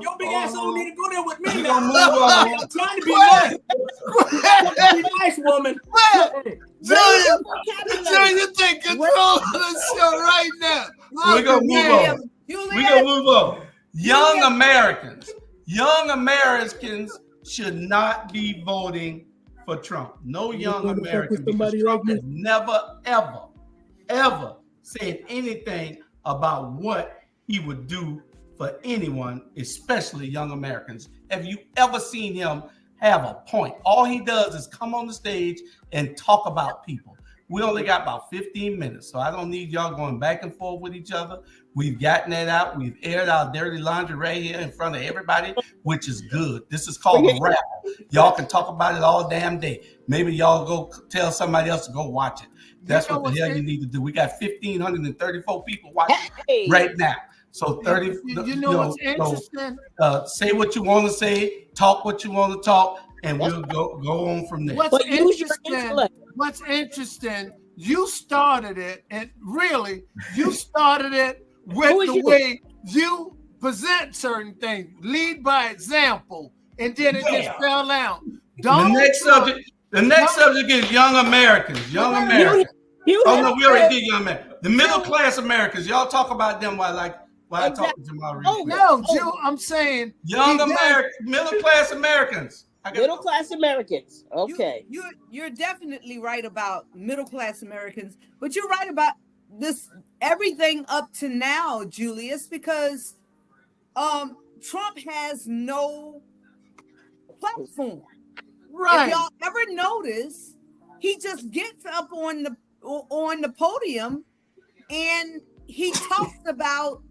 Your big ass don't need to go there with me. We're Now. gonna move on. I'm trying to be nice. Be nice, woman. Julius, take control of the show right now. We're gonna move on. We're gonna move on. Young Americans should not be voting for Trump. No young American, because Trump has never, ever said anything about what he would do for anyone, especially young Americans. Have you ever seen him have a point? All he does is come on the stage and talk about people. We only got about 15 minutes, so I don't need y'all going back and forth with each other. We've gotten that out. We've aired our dirty laundry right here in front of everybody, which is good. This is called a Rabble. Y'all can talk about it all damn day. Maybe y'all go tell somebody else to go watch it. That's what the hell you need to do. We got 1,534 people watching right now. So 30. You know what's interesting? Say what you want to say, talk what you want to talk, and we'll go on from there. What's interesting, you started it, and really, you started it with the way you present certain things. Lead by example, and then it just fell out. The next subject is young Americans. Young Americans. We already did young Americans. The middle class Americans. Y'all talk about them while I talk to Jamal Reed. Oh no, Joe, I'm saying young Americans, middle class Americans. Middle class Americans. Okay. You're definitely right about middle class Americans, but you're right about this everything up to now, Julius, because Trump has no platform. Right. If y'all ever notice, he just gets up on the podium and he talks about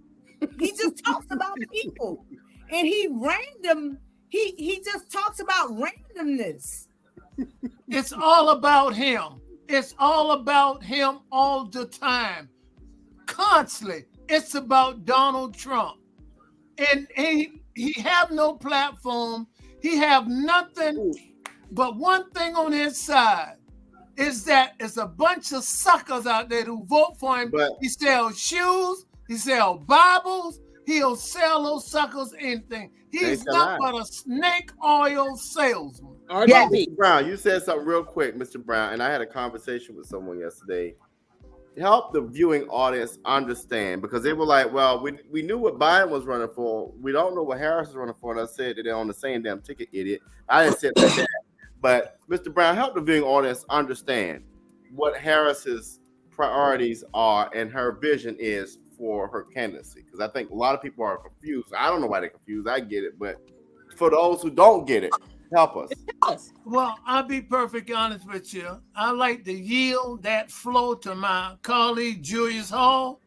people, and he just talks about randomness. It's all about him. It's all about him all the time. Constantly. It's about Donald Trump. And he have no platform. He have nothing but one thing on his side is that it's a bunch of suckers out there who vote for him. He sells shoes. He sells Bibles. He'll sell those suckers anything. He's not but a snake oil salesman. Mr. Brown, you said something real quick, Mr. Brown, and I had a conversation with someone yesterday. Help the viewing audience understand, because they were like, well, we knew what Biden was running for. We don't know what Harris is running for. And I said that they're on the same damn ticket, idiot. I didn't say it like that. But Mr. Brown, help the viewing audience understand what Harris's priorities are and her vision is for her candidacy, because I think a lot of people are confused. I don't know why they're confused. I get it, but for those who don't get it, help us. Well, I'll be perfectly honest with you. I like to yield that flow to my colleague Julius Hall,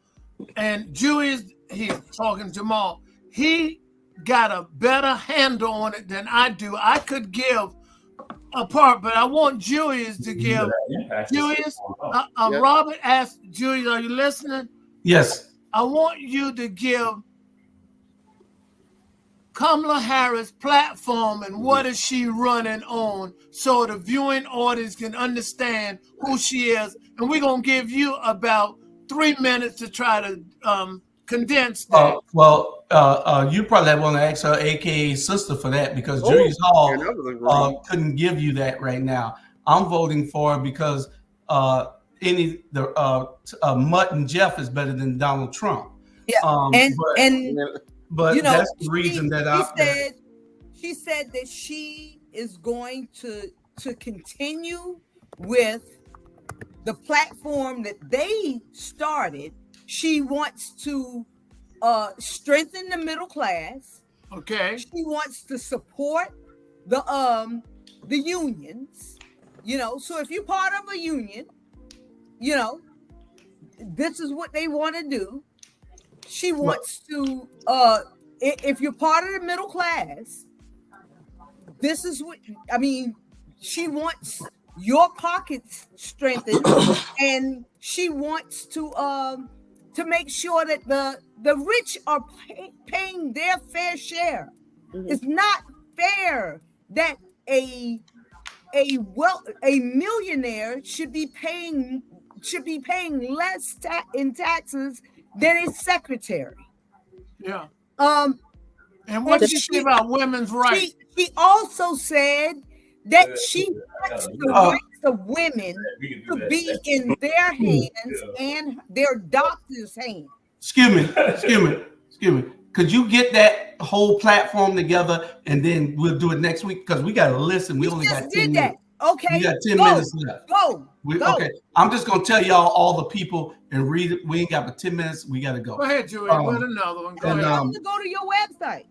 and Julius, he's talking to Jamal. He got a better handle on it than I do. I could give a part, but I want Julius to give. Julius, Robert asked Julius, are you listening? Yes. I want you to give Kamala Harris platform and what is she running on, so the viewing audience can understand who she is. And we're going to give you about 3 minutes to try to condense that. You probably want to ask her AKA sister for that, because Julius Hall couldn't give you that right now. I'm voting for it because Mutt Jeff is better than Donald Trump. Yeah, but you know, that's the reason she said that she is going to continue with the platform that they started. She wants to strengthen the middle class. Okay. She wants to support the unions. You know, so if you're part of a union, you know, this is what they want to do. She wants to if you're part of the middle class, this is what I mean. She wants your pockets strengthened, and she wants to make sure that the rich are paying their fair share. Mm-hmm. It's not fair that a millionaire should be paying less in taxes than a secretary. Yeah. And what did she say about women's rights? She also said that she wants the rights of women to be in their hands and their doctors' hands. Excuse me. Could you get that whole platform together and then we'll do it next week? Because we got to listen. We only got 10 minutes. Okay. We got 10 minutes left. Go. Okay. I'm just going to tell y'all all the people and read it. We ain't got but 10 minutes. We got to go. Go ahead, Julia. Put another one. Go ahead. To go to your website.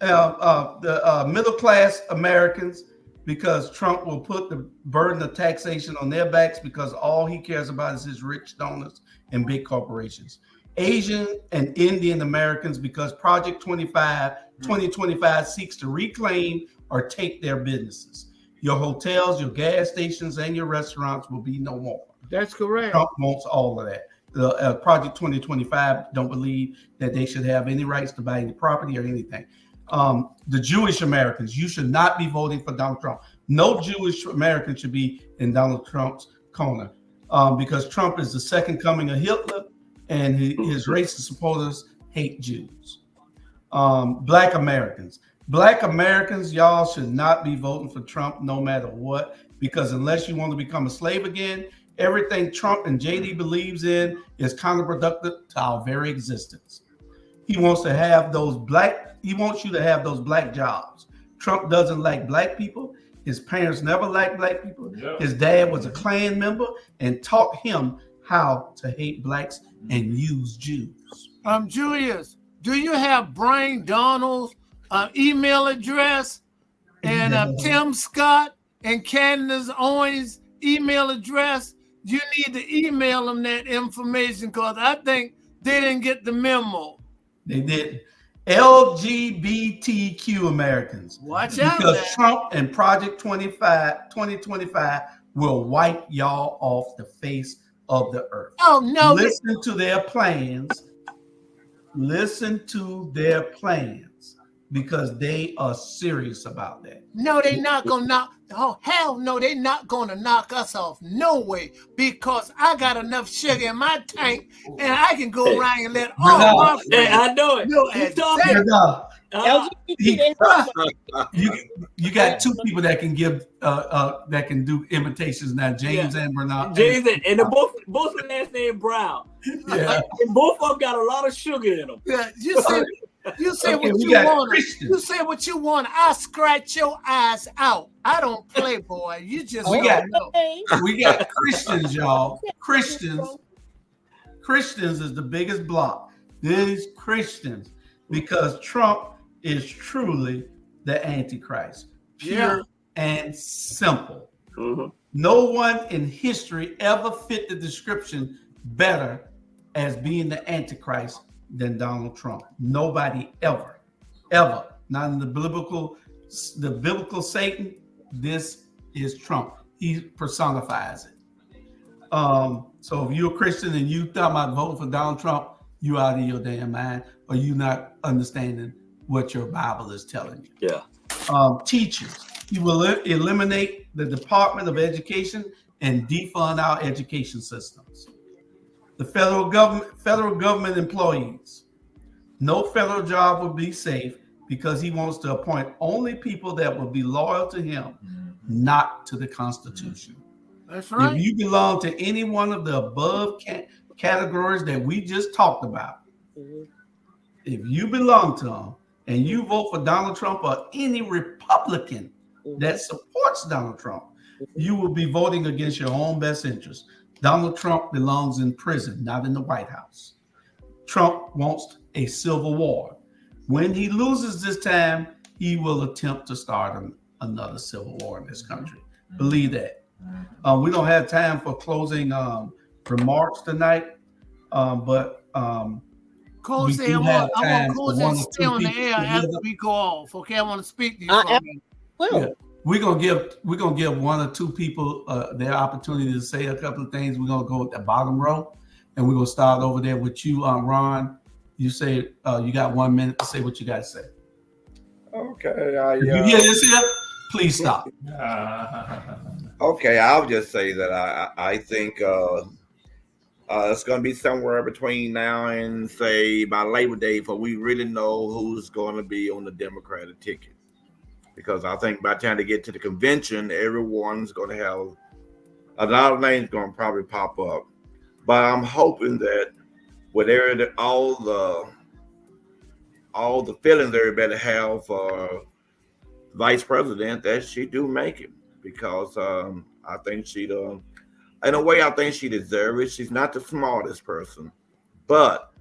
The middle class Americans, because Trump will put the burden of taxation on their backs because all he cares about is his rich donors and big corporations. Asian and Indian Americans, because Project 2025 seeks to reclaim or take their businesses. Your hotels, your gas stations, and your restaurants will be no more. That's correct. Trump wants all of that. The Project 2025 don't believe that they should have any rights to buy any property or anything. The Jewish Americans, you should not be voting for Donald Trump. No Jewish American should be in Donald Trump's corner because Trump is the second coming of Hitler, and his racist supporters hate Jews. Black Americans, y'all should not be voting for Trump no matter what, because unless you want to become a slave again, everything Trump and JD believes in is counterproductive to our very existence. He wants you to have those black jobs. Trump doesn't like black people. His parents never liked black people. Yeah. His dad was a Klan member and taught him how to hate blacks and use Jews. Julius, do you have Brian Donald's email address and Tim Scott and Candace Owens' email address? You need to email them that information because I think they didn't get the memo. They did. LGBTQ Americans. Watch out. Because Trump and Project 2025 will wipe y'all off the face of the earth. Oh, no. Listen to their plans. Listen to their plans because they are serious about that. No, they're not going to knock. Oh, hell no, they're not going to knock us off. No way. Because I got enough sugar in my tank and I can go around and let all my friends. I know it. You got two people that can give that can do imitations now, James and Bernard. James and both the last name Brown. Yeah. And both of them got a lot of sugar in them. Yeah, you say what you want. You say what you want. I scratch your eyes out. I don't play, boy. You just we got Christians, y'all. Christians is the biggest block. These Christians, because Trump is truly the Antichrist, pure and simple. Mm-hmm. No one in history ever fit the description better as being the Antichrist than Donald Trump. Nobody ever. Not in the biblical Satan. This is Trump. He personifies it. So if you're a Christian and you thought about voting for Donald Trump, you out of your damn mind, or you not understanding what your Bible is telling you. Yeah. Teachers, you will eliminate the Department of Education and defund our education systems. The federal government employees, No federal job will be safe because he wants to appoint only people that will be loyal to him, not to the Constitution. That's right. If you belong to any one of the above categories that we just talked about, if you belong to them and you vote for Donald Trump or any Republican that supports Donald Trump, you will be voting against your own best interest. Donald Trump belongs in prison, not in the White House. Trump wants a civil war. When he loses this time, he will attempt to start another civil war in this country. Believe that. We don't have time for closing remarks tonight, but Coach say, I want Coach to stay on the air after we go off. Okay, I want to speak to you for a minute. Yeah. We're gonna give one or two people their opportunity to say a couple of things. We're gonna go at the bottom row, and we're gonna start over there with you, Ron. You say you got 1 minute to say what you got to say. Okay. If you hear this here, please stop. Okay, I'll just say that I think it's going to be somewhere between now and say by Labor Day before we really know who's going to be on the Democratic ticket. Because I think by the time they get to the convention, everyone's going to have a lot of names going to probably pop up. But I'm hoping that whatever all the feelings everybody have for Vice President, that she do make it. Because I think in a way, I think she deserves it. She's not the smartest person, but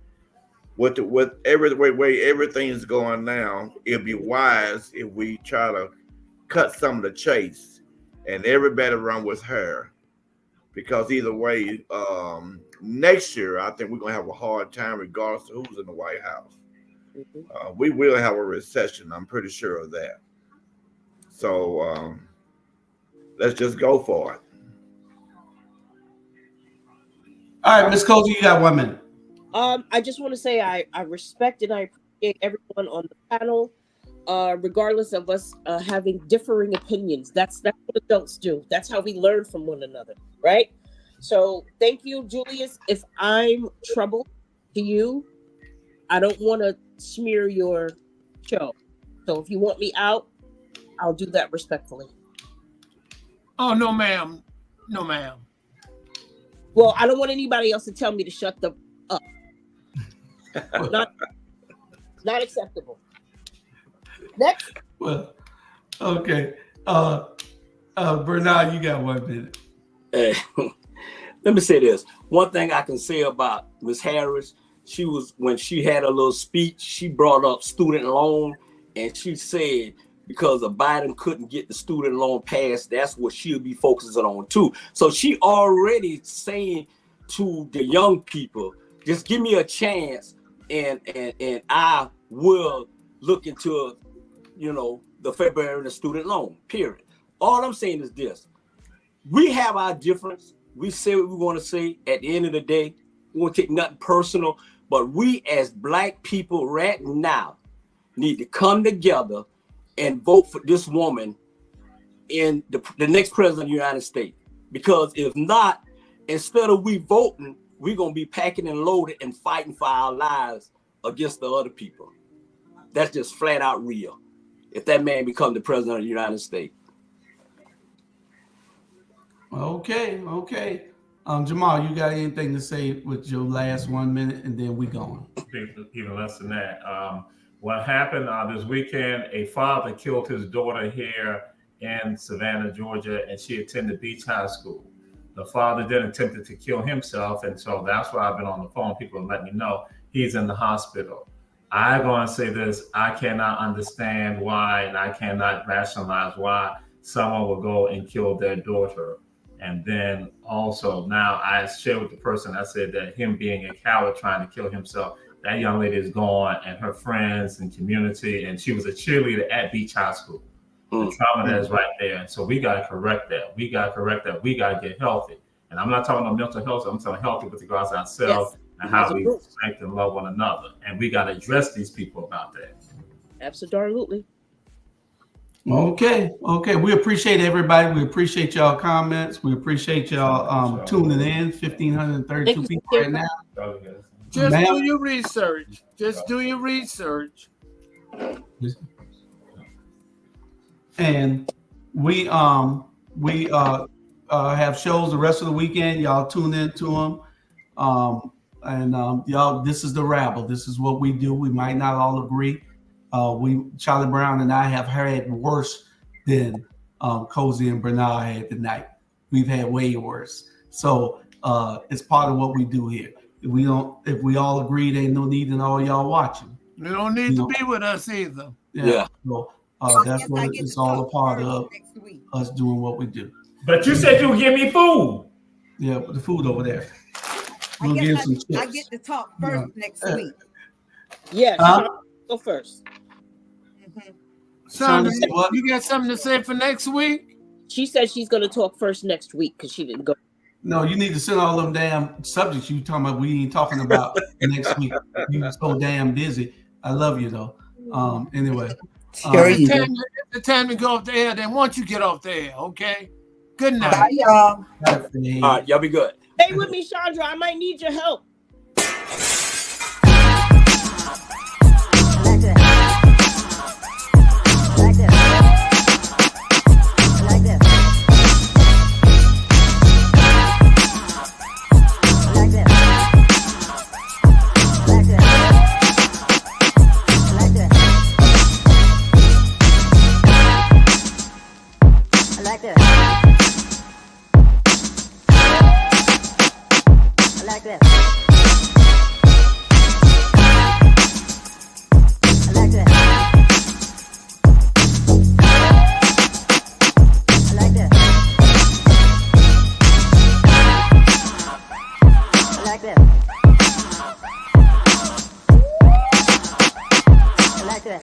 with every way everything's going now, it'd be wise if we try to cut some of the chase and everybody run with her. Because either way, next year I think we're gonna have a hard time, regardless of who's in the White House. We will have a recession. I'm pretty sure of that. So let's just go for it. All right, Ms. Cozy, you got 1 minute. I just want to say I respect and I appreciate everyone on the panel, regardless of us having differing opinions. That's what adults do. That's how we learn from one another, right? So thank you, Julius. If I'm trouble to you, I don't want to smear your show. So if you want me out, I'll do that respectfully. Oh, no, ma'am. No, ma'am. Well, I don't want anybody else to tell me to shut the up. Not acceptable. Next. Well, okay. Bernard, you got 1 minute. Let me say this. One thing I can say about Ms. Harris, when she had a little speech, she brought up student loan, and she said because of Biden couldn't get the student loan passed, that's what she'll be focusing on too. So she already saying to the young people, just give me a chance and I will look into, the February and the student loan, period. All I'm saying is this. We have our difference. We say what we want to say. At the end of the day, we won't take nothing personal, but we as Black people right now need to come together and vote for this woman in the next president of the United States. Because if not, instead of we voting, we're going to be packing and loaded and fighting for our lives against the other people. That's just flat out real. If that man becomes the president of the United States. Okay. Jamal, you got anything to say with your last 1 minute, and then we going? Even less than that. What happened this weekend, a father killed his daughter here in Savannah, Georgia, and she attended Beach High School. The father then attempted to kill himself, and so that's why I've been on the phone. People let me know he's in the hospital. I'm going to say this. I cannot understand why, and I cannot rationalize why someone will go and kill their daughter. And then also now I shared with the person, I said that him being a coward trying to kill himself, that young lady is gone, and her friends and community, and she was a cheerleader at Beach High School. The trauma that is right there. And so we got to correct that. We got to get healthy. And I'm not talking about mental health. I'm talking healthy with regards to ourselves and how we respect and love one another. And we got to address these people about that. Absolutely. Okay. We appreciate everybody. We appreciate y'all comments. We appreciate y'all tuning in. 1,532 people right now. Just Ma'am? do your research. Just do your research. And we have shows the rest of the weekend. Y'all tune into them. Y'all, this is the Rabble. This is what we do. We might not all agree. Charlie Brown and I have had worse than Cozy and Bernard had tonight. We've had way worse. So it's part of what we do here. If we all agree, there ain't no need in all y'all watching. You don't need to be with us either. Yeah. So that's what it's all a part of, us doing what we do. But you said you would give me food. Yeah, but the food over there. I guess I get to talk first next week. Yeah, go first. Sandra, you got something to say for next week? She said she's going to talk first next week because she didn't go. No, you need to send all them damn subjects you talking about. We ain't talking about next week. You so damn busy. I love you though. Anyway, it's the time to go off the air. Then once you get off the air, okay. Good night. Bye, y'all. All right, y'all be good. Stay with me, Chandra. I might need your help. Like this.